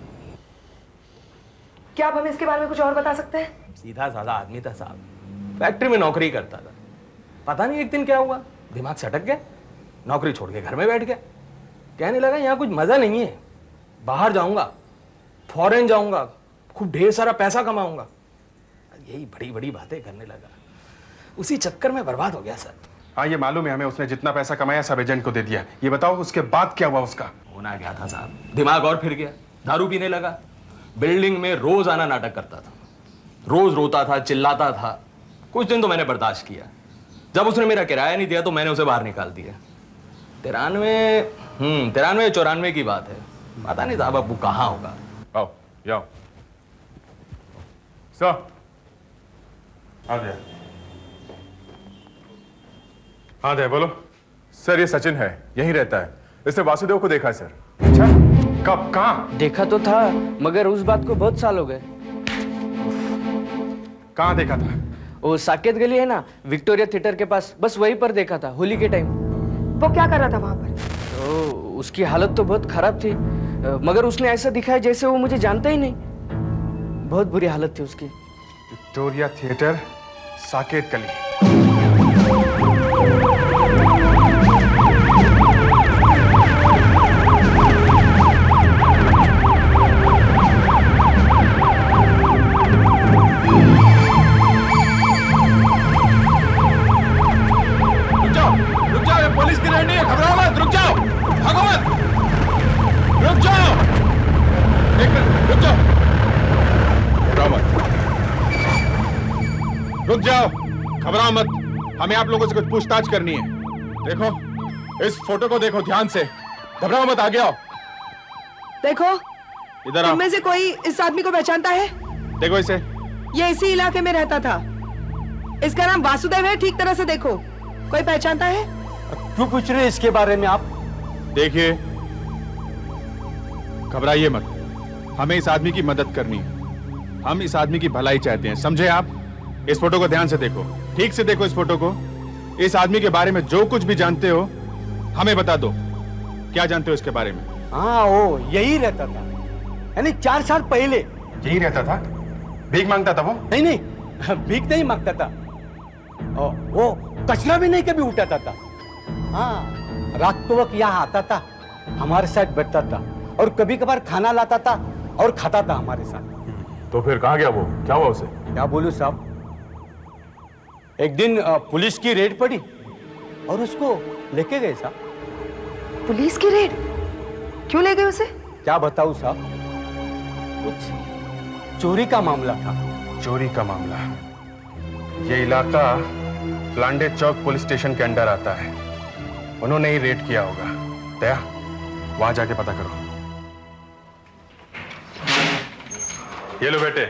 क्या आप हमें इसके बारे में कुछ और बता सकते हैं? सीधा साधा आदमी था साहब, फैक्ट्री में नौकरी करता था। पता नहीं एक दिन क्या हुआ, दिमाग सटक गया, नौकरी छोड़ के घर में बैठ गया। कहने लगा यहाँ कुछ मजा नहीं है, बाहर जाऊंगा, फॉरेन जाऊंगा, खूब ढेर सारा पैसा कमाऊंगा। यही बड़ी बड़ी बातें करने लगा। उसी चक्कर में बर्बाद हो गया सर। हाँ, ये मालूम है हमें। उसने जितना पैसा कमाया सब एजेंट को दे दिया। ये बताओ उसके बाद क्या हुआ उसका? होना क्या था साहब, दिमाग और फिर गया, दारू पीने लगा। बिल्डिंग में रोज आना नाटक करता था, रोज रोता था, चिल्लाता था। कुछ दिन तो मैंने बर्दाश्त किया। जब उसने मेरा किराया नहीं दिया तो मैंने उसे बाहर निकाल दिया। 93-94 की बात है। पता नहीं साहब अब वो कहाँ होगा। आओ जाओ सर, आ गया। हाँ दे बोलो। सर, ये सचिन है, यहीं रहता है। इसने वासुदेव को देखा है सर। अच्छा, कब, कहाँ? देखा तो था, मगर उस बात को बहुत साल हो गए। कहाँ देखा था? वो साकेत गली है ना, विक्टोरिया थिएटर के पास, बस वहीं पर देखा था, होली के टाइम। वो क्या कर रहा था वहां पर? तो उसकी हालत तो बहुत खराब थी, मगर उसने ऐसा दिखाया जैसे वो मुझे जानता ही नहीं। बहुत बुरी हालत थी उसकी। विक्टोरिया थिएटर, साकेत गली। रुक जाओ, ये पुलिस की रेड नहीं है, घबराओ मत, रुक जाओ, भागो मत, रुक जाओ, एक मिनट, रुक जाओ, घबराओ मत, रुक जाओ, घबराओ मत। हमें आप लोगों से कुछ पूछताछ करनी है। देखो, इस फोटो को देखो ध्यान से, घबराओ मत, आगे आओ। देखो, इधर आओ। इनमें से कोई इस आदमी को पहचानता है? देखो इसे। ये इसी इलाके में रहता था। इसका नाम वासुदेव है, ठीक तरह से देखो। कोई पहचानता है? क्यों पूछ रहे हैं इसके बारे में आप? देखिए, घबराइए मत, हमें इस आदमी की मदद करनी है। हम इस आदमी की भलाई चाहते हैं, समझे आप? इस फोटो को ध्यान से देखो, ठीक से देखो इस फोटो को। इस आदमी के बारे में जो कुछ भी जानते हो हमें बता दो। क्या जानते हो इसके बारे में? हाँ, वो यही रहता था, यानी 4 साल पहले। यही रहता था? भीख मांगता था वो? नहीं, भीख नहीं मांगता था, वो कचरा भी नहीं कभी उठाता था। हाँ, रात को वक्त यहाँ आता था, हमारे साथ बैठता था और कभी कभार खाना लाता था और खाता था हमारे साथ। तो फिर कहाँ गया वो? क्या हुआ उसे? क्या बोलूं साहब, एक दिन पुलिस की रेड पड़ी और उसको लेके गए साहब। पुलिस की रेड? क्यों ले गए उसे? क्या बताऊं साहब, कुछ चोरी का मामला था। चोरी का मामला? ये इलाका प्लांडे चौक पुलिस स्टेशन के अंडर आता है। उन्होंने ही रेड किया होगा। दया, वहां जाके पता करो। ये लो बेटे,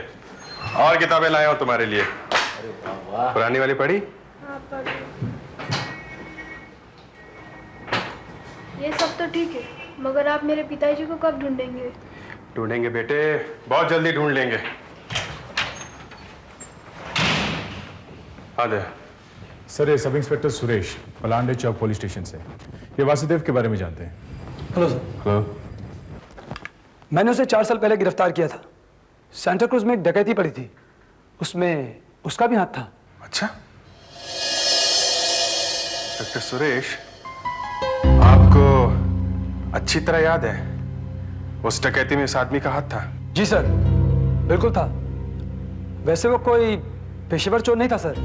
और किताबें लाया हूं तुम्हारे लिए। पुरानी वाली पढ़ी? ये सब तो ठीक है, मगर आप मेरे पिताजी को कब ढूंढेंगे? ढूंढेंगे बेटे, बहुत जल्दी ढूंढ लेंगे। हाँ दया, सर, ये सब इंस्पेक्टर सुरेश पलांडे चौक पुलिस स्टेशन से। ये वासुदेव के बारे में जानते हैं? Hello sir. हेलो। मैंने उसे 4 साल पहले गिरफ्तार किया था। सेंटा क्रूज में एक डकैती पड़ी थी, उसमें उसका भी हाथ था। अच्छा, इंस्पेक्टर सुरेश, आपको अच्छी तरह याद है उस डकैती में इस आदमी का हाथ था? जी सर, बिल्कुल था। वैसे वो कोई पेशेवर चोर नहीं था सर,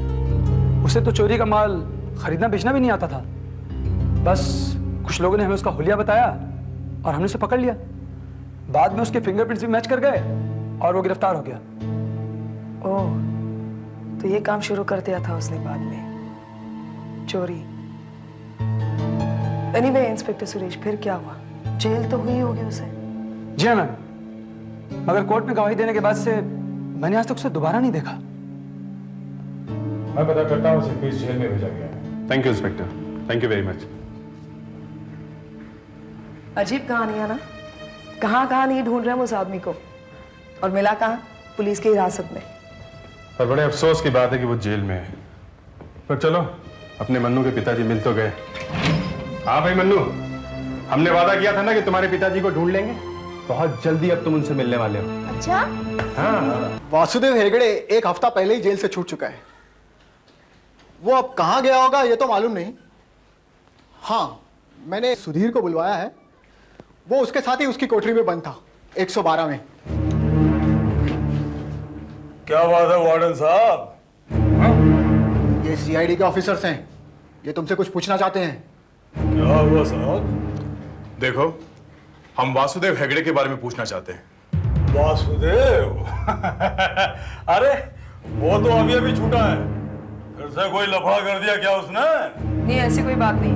उसे तो चोरी का माल खरीदना बेचना भी नहीं आता था। बस कुछ लोगों ने हमें उसका हुलिया बताया और हमने उसे पकड़ लिया। बाद में उसके फिंगरप्रिंट्स भी मैच कर गए और वो गिरफ्तार हो गया। ओह, तो ये काम शुरू कर दिया था उसने बाद में, चोरी। एनीवे इंस्पेक्टर सुरेश, फिर क्या हुआ? जेल तो हुई होगी उसे? जी हाँ मैम, मगर कोर्ट में गवाही देने के बाद से मैंने आज तक उसे दोबारा नहीं देखा। मैं पता करता हूँ, उसे किस जेल में भेजा गया है। Thank you inspector, thank you very much. अजीब कहानी है ना, कहाँ कहाँ नहीं ढूंढ रहे हैं उस आदमी को, और मिला कहाँ? पुलिस की हिरासत में। पर बड़े अफसोस की बात है कि वो जेल में है। पर चलो, अपने मन्नू के पिताजी मिल तो गए। हाँ भाई मन्नू, हमने वादा किया था ना कि तुम्हारे पिताजी को ढूंढ लेंगे। बहुत जल्दी अब तुम उनसे मिलने वाले हो। अच्छा? हाँ। वासुदेव हेगड़े 1 हफ्ता पहले ही जेल से छूट चुका है। वो अब कहाँ गया होगा ये तो मालूम नहीं। हाँ, मैंने सुधीर को बुलवाया है, वो उसके साथ ही उसकी कोठरी में बंद था, 112 में। क्या बात है वार्डन साहब? ये सीआईडी के ऑफिसर्स हैं, ये तुमसे कुछ पूछना चाहते हैं। क्या हुआ साहब? देखो, हम वासुदेव हेगड़े के बारे में पूछना चाहते हैं। वासुदेव? अरे वो तो अभी अभी छूटा है, फिर से कोई लफड़ा कर दिया क्या उसने? नहीं, ऐसी कोई बात नहीं।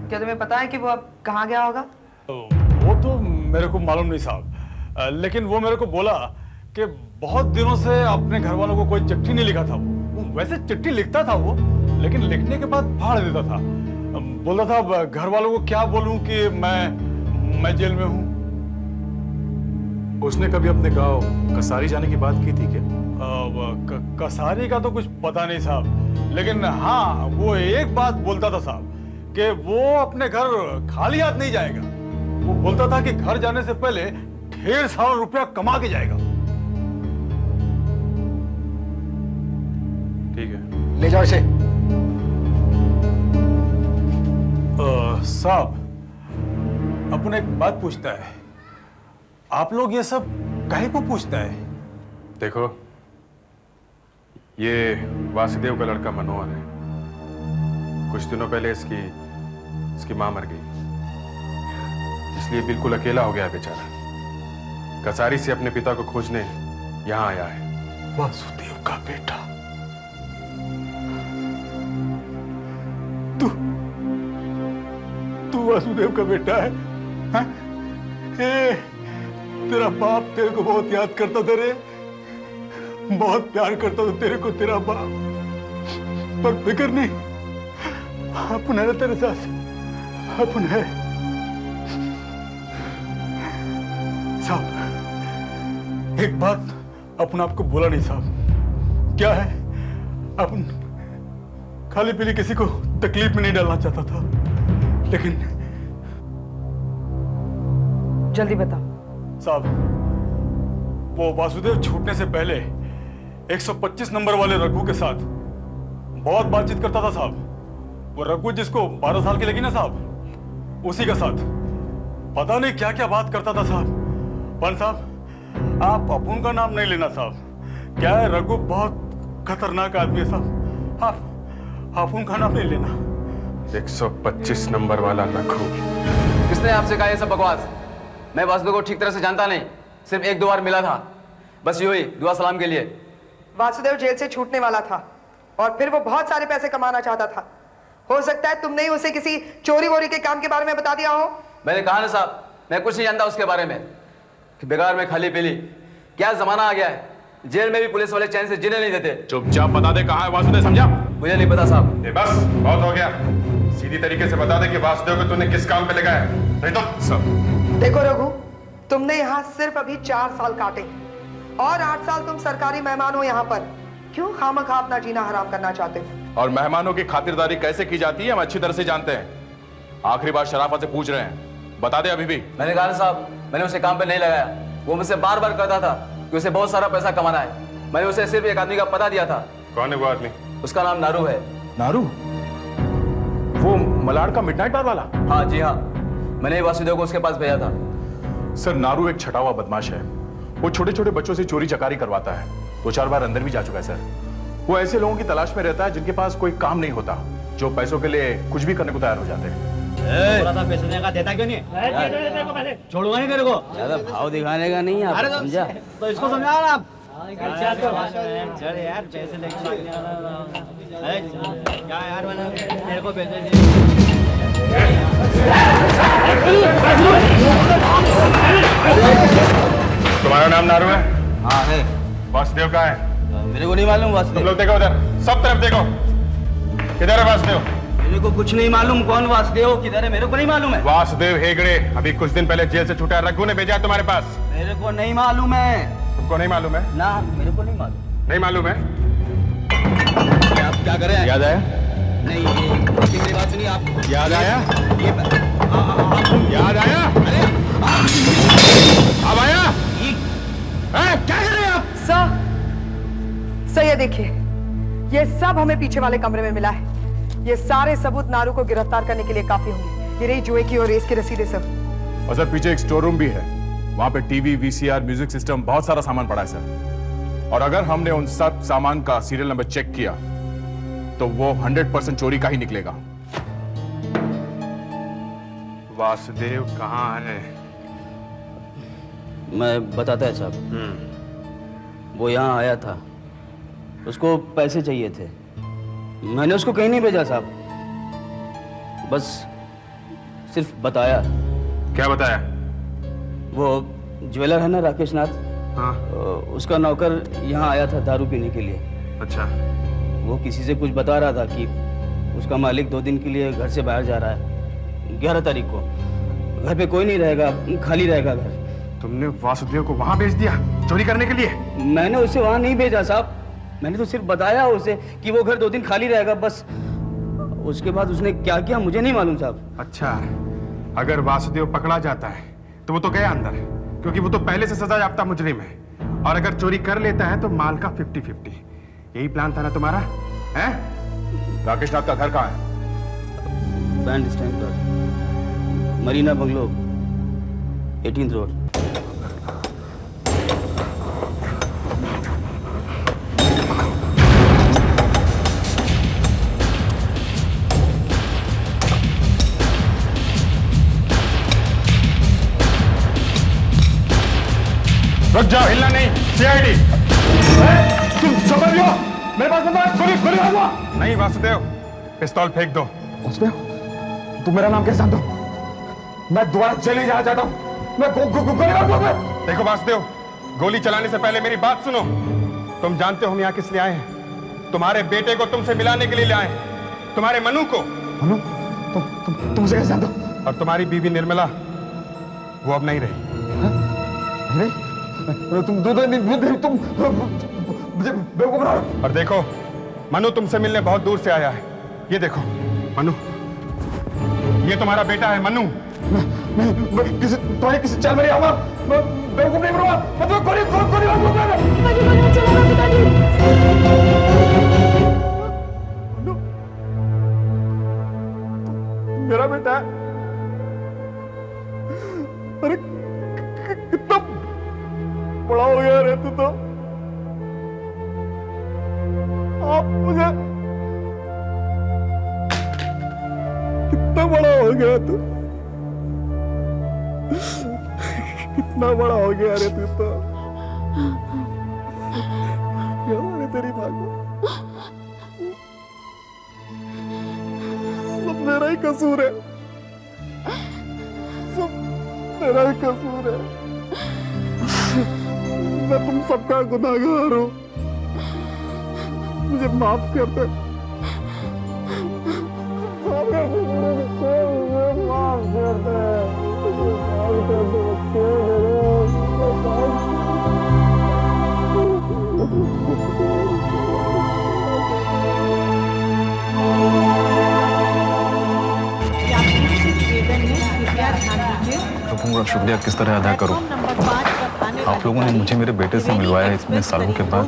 क्या तुम्हें पता है कि वो अब कहाँ गया होगा? वो तो मेरे को मालूम नहीं साहब, लेकिन वो मेरे को बोला कि बहुत दिनों से अपने घर वालों को कोई चिट्ठी नहीं लिखा था। वो वैसे चिट्ठी लिखता था वो, लेकिन लिखने के बाद फाड़ देता था। बोलता था घर वालों को क्या बोलूं कि मैं जेल में हूं। उसने कभी अपने गांव कसारी जाने की बात की थी क्या? कसारी का तो कुछ पता नहीं साहब, लेकिन हाँ वो एक बात बोलता था साहब कि वो अपने घर खाली हाथ नहीं जाएगा। वो बोलता था कि घर जाने से पहले ढेर सारा रुपया कमा के जाएगा। ठीक है, ले जाओ इसे। साहब, अपन एक बात पूछता है, आप लोग ये सब काहे को पूछता है? देखो, ये वासुदेव का लड़का मनोहर है। कुछ दिनों पहले इसकी मां मर गई, इसलिए बिल्कुल अकेला हो गया है बेचारा। कसारी से अपने पिता को खोजने यहां आया है। वासुदेव का बेटा? तू वासुदेव का बेटा है? हाँ? तेरा बाप तेरे को बहुत याद करता था रे, बहुत प्यार करता था तेरे को तेरा बाप। पर फिक्र नहीं, अपन है तेरे साथ, अपन है। साहब, एक बात अपन आपको बोला नहीं साहब। क्या है, अपन खाली पीली किसी को तकलीफ में नहीं डालना चाहता था, लेकिन जल्दी बताओ साहब। वो वासुदेव छूटने से पहले 125 नंबर वाले रघु के साथ बहुत बातचीत करता था साहब। वो रघु जिसको 12 साल की लगी ना साहब, उसी का साथ पता नहीं क्या क्या बात करता था साहब। पर साहब, आप अपुन का नाम नहीं लेना साहब। क्या है, रघु बहुत खतरनाक आदमी है साहब, आप अपुन का नाम नहीं लेना। 125 नंबर वाला रघु? किसने आपसे कहा ये सब बकवास? मैं वासुदेव को ठीक तरह से जानता नहीं, सिर्फ 1-2 बार मिला था, बस यूं ही दुआ सलाम के लिए। वासुदेव जेल से छूटने वाला था और फिर वो बहुत सारे पैसे कमाना चाहता था। हो सकता है तुमने ही उसे किसी चोरी वोरी के काम के बारे में बता दिया हो। मैंने कहा ना साहब, मैं कुछ नहीं जानता उसके बारे में, कि बेकार में खाली पीली। क्या जमाना आ गया है, जेल में भी पुलिस वाले चैन से जीने नहीं देते। चुपचाप बता दे कहाँ है वासुदेव, समझा? मुझे नहीं पता साहब। ये बस बहुत हो गया, सीधी तरीके से बता दे कि वासुदेव को तूने किस काम पे लगाया, नहीं तो सब। देखो रघु, तुमने यहाँ सिर्फ अभी 4 साल काटे और 8 साल तुम सरकारी मेहमान हो यहाँ पर। क्यों खामखा अपना जीना हराम करना चाहते हो? और मेहमानों की खातिरदारी कैसे की जाती है हम अच्छी तरह से जानते हैं। आखिरी बार शराफत से पूछ रहे हैं, बता दे अभी भी। मैंने कहा ना साहब, मैंने उसे काम पे नहीं लगाया। वो मुझसे बार बार कहता था कि उसे बहुत सारा पैसा कमाना है। मैंने उसे सिर्फ एक आदमी का पता दिया था। कौन है वो आदमी? उसका नाम नारू है। नारू? वो मलाड का मिडनाइट बार वाला? हाँ जी हाँ, मैंने वासुदेव को उसके पास भेजा था। सर नारू एक छटा हुआ बदमाश है। वो छोटे छोटे बच्चों से चोरी चकारी करवाता है। 2-4 बार अंदर भी जा चुका है सर। वो ऐसे लोगों की तलाश में रहता है जिनके पास कोई काम नहीं होता, जो पैसों के लिए कुछ भी करने को तैयार हो जाते हैं। पैसे देने का देता क्यों नहीं? छोड़ूंगा नहीं तेरे को। ज्यादा भाव दिखाने का नहीं है, समझा? तो इसको समझाओ ना आप। चल यार, पैसे लेके क्या यार, मेरे को पैसे दे। तुम्हारा नाम नारू है? हाँ है। वासुदेव का है? मेरे को नहीं मालूम वासुदेव। तुम लोग देखो उधर, सब तरफ देखो, किधर है वासुदेव? मेरे को कुछ नहीं मालूम कौन वासुदेव किधर है, मेरे को नहीं मालूम है। वासुदेव हेगड़े अभी कुछ दिन पहले जेल से छूटा, रघु ने भेजा तुम्हारे पास। मेरे को नहीं मालूम है। तुमको नहीं मालूम है? ना, मेरे को नहीं मालूम। नहीं मालूम है? आप क्या करें? याद आया? नहीं, ये मेरी बात सुनिए आप। याद आया? याद आया? अरे अब आया? क्या कर रहे हैं आप? सर ये देखिए, ये सब हमें पीछे वाले कमरे में मिला है। ये सारे सबूत नारू को गिरफ्तार करने के लिए काफी होंगे। ये रही जुए की और रेस की रसीदें सर। और सर पीछे एक स्टोर रूम भी है, वहां पे टीवी, वीसीआर, म्यूजिक सिस्टम, बहुत सारा सामान पड़ा है सर। और अगर हमने उन सब सामान का सीरियल नंबर चेक किया तो वो 100% चोरी का ही निकलेगा। वासुदेव कहाँ है? मैं बताता है साहब। वो यहाँ आया था, उसको पैसे चाहिए थे। मैंने उसको कहीं नहीं भेजा साहब, बस सिर्फ बताया। क्या बताया? वो ज्वेलर है ना राकेश नाथ, हाँ। उसका नौकर यहाँ आया था दारू पीने के लिए। अच्छा। वो किसी से कुछ बता रहा था कि उसका मालिक 2 दिन के लिए घर से बाहर जा रहा है, 11 तारीख को। घर पे कोई नहीं रहेगा, खाली रहेगा घर। तुमने वासुदेव को वहां भेज दिया चोरी करने के लिए? मैंने उसे वहां नहीं भेजा साहब, मैंने तो सिर्फ बताया उसे कि वो घर 2 दिन खाली रहेगा, बस। उसके बाद उसने क्या किया मुझे नहीं मालूम साहब। अच्छा, अगर वासुदेव पकड़ा जाता है तो वो तो गया अंदर, क्योंकि वो तो पहले से सजा याफ्ता मुजरिम है। और अगर चोरी कर लेता है तो माल का 50-50। यही प्लान था ना तुम्हारा? हैं? राकेश नाथ का घर कहाँ है? बैंड स्टैंड पर, मरीना बंगलो, 18th रोड। रुक जाओ, हिलना नहीं। सीआईडी तुम समझ लो, मेरे पास बंदा है, गोली मारो। नहीं वासुदेव, पिस्तौल फेंक दो। वासुदेव, तुम मेरा नाम कैसे जानते हो? मैं दोबारा जेल नहीं जाना चाहता हूं। मैं गोली मारूंगा। देखो वासुदेव, गोली चलाने से पहले मेरी बात सुनो। तुम जानते हो हम यहाँ किस लिए आए हैं? तुम्हारे बेटे को तुमसे मिलाने के लिए आए हैं, तुम्हारे मनु को। मनु? तुम मुझे कैसे जानते हो? और तुम्हारी बीवी निर्मला, वो अब नहीं रही। नहीं? तुम मुझे बेवकूफ बना रहे हो। और देखो, मनु तुमसे मिलने बहुत दूर से आया है। ये देखो मनु, ये तुम्हारा बेटा है मनु। मैं किसी चाल में नहीं आऊंगा। मैं बेवकूफ नहीं बनूंगा। मतलब गोली मेरा बेटा है। अरे कितना बड़ा हो गया रे तू तो। आप मुझे कितना बड़ा हो गया तू, कितना बड़ा हो गया रे तू तो। क्या तेरी माँ को सब मेरा ही कसूर है, सब मेरा ही कसूर है। मैं तुम सबका गुनाहगार हूं, मुझे माफ कर दे। माफ कर दे, माफ कर दे। पूरा शुक्रिया किस तरह अदा करूं? आप लोगों ने मुझे मेरे बेटे से मिलवाया इतने सालों के बाद।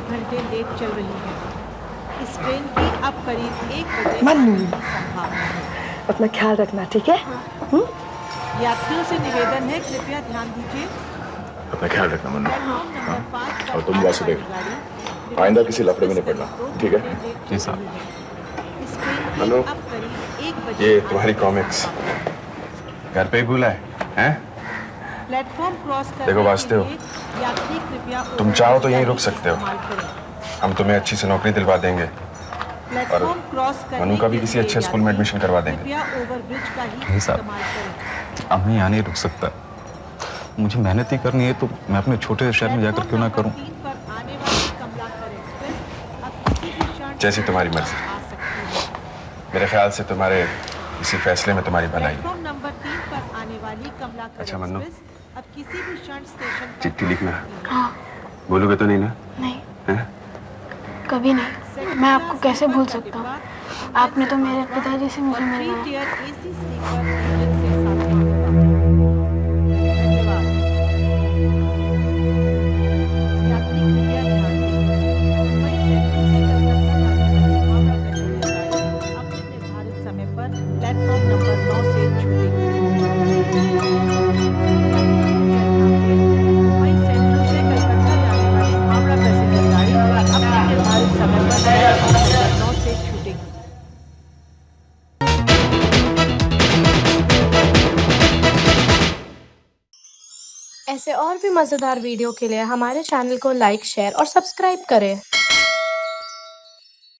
मन्नू, अपना ख्याल रखना, ठीक है? यात्रियों से निवेदन है, कृपया ध्यान दीजिए। अपना ख्याल रखना मन्नू। और तुम वासुदेव, आइंदा किसी लफड़े में नहीं पड़ना, ठीक है? जी साहब। मन्नू, ये तुम्हारी कॉमिक्स घर पे ही भूला है? प्लेटफॉर्म क्रॉस करने देखो वासुदेव, के लिए यात्री कृपया तुम चाहो तो यहीं रुक सकते हो। हम तुम्हें अच्छी से नौकरी दिलवा देंगे और मनु का भी किसी अच्छे स्कूल में एडमिशन करवा देंगे। नहीं साहब, अब मैं यहाँ नहीं रुक सकता। मुझे मेहनत ही करनी है तो मैं अपने छोटे शहर में जाकर क्यों ना करूं? जैसी तुम्हारी मर्जी। मेरे ख्याल से तुम्हारे इसी फैसले में तुम्हारी भलाई है। अच्छा मन्नू, चिट्ठी लिखना। हाँ। बोलोगे तो नहीं ना? नहीं, है? कभी नहीं। मैं आपको कैसे भूल सकता हूँ? आपने तो मेरे पिताजी से मुझे मिलवाया। प्लेटफॉर्म नंबर 9 से छूटेगी। मुंबई सेंट्रल से कलकत्ता जाने वाली हावड़ा पैसेंजर गाड़ी अपने निर्धारित समय पर प्लेटफॉर्म नंबर 9 से छूटेगी। ऐसे और भी मज़ेदार वीडियो के लिए हमारे चैनल को लाइक, शेयर और सब्सक्राइब करें।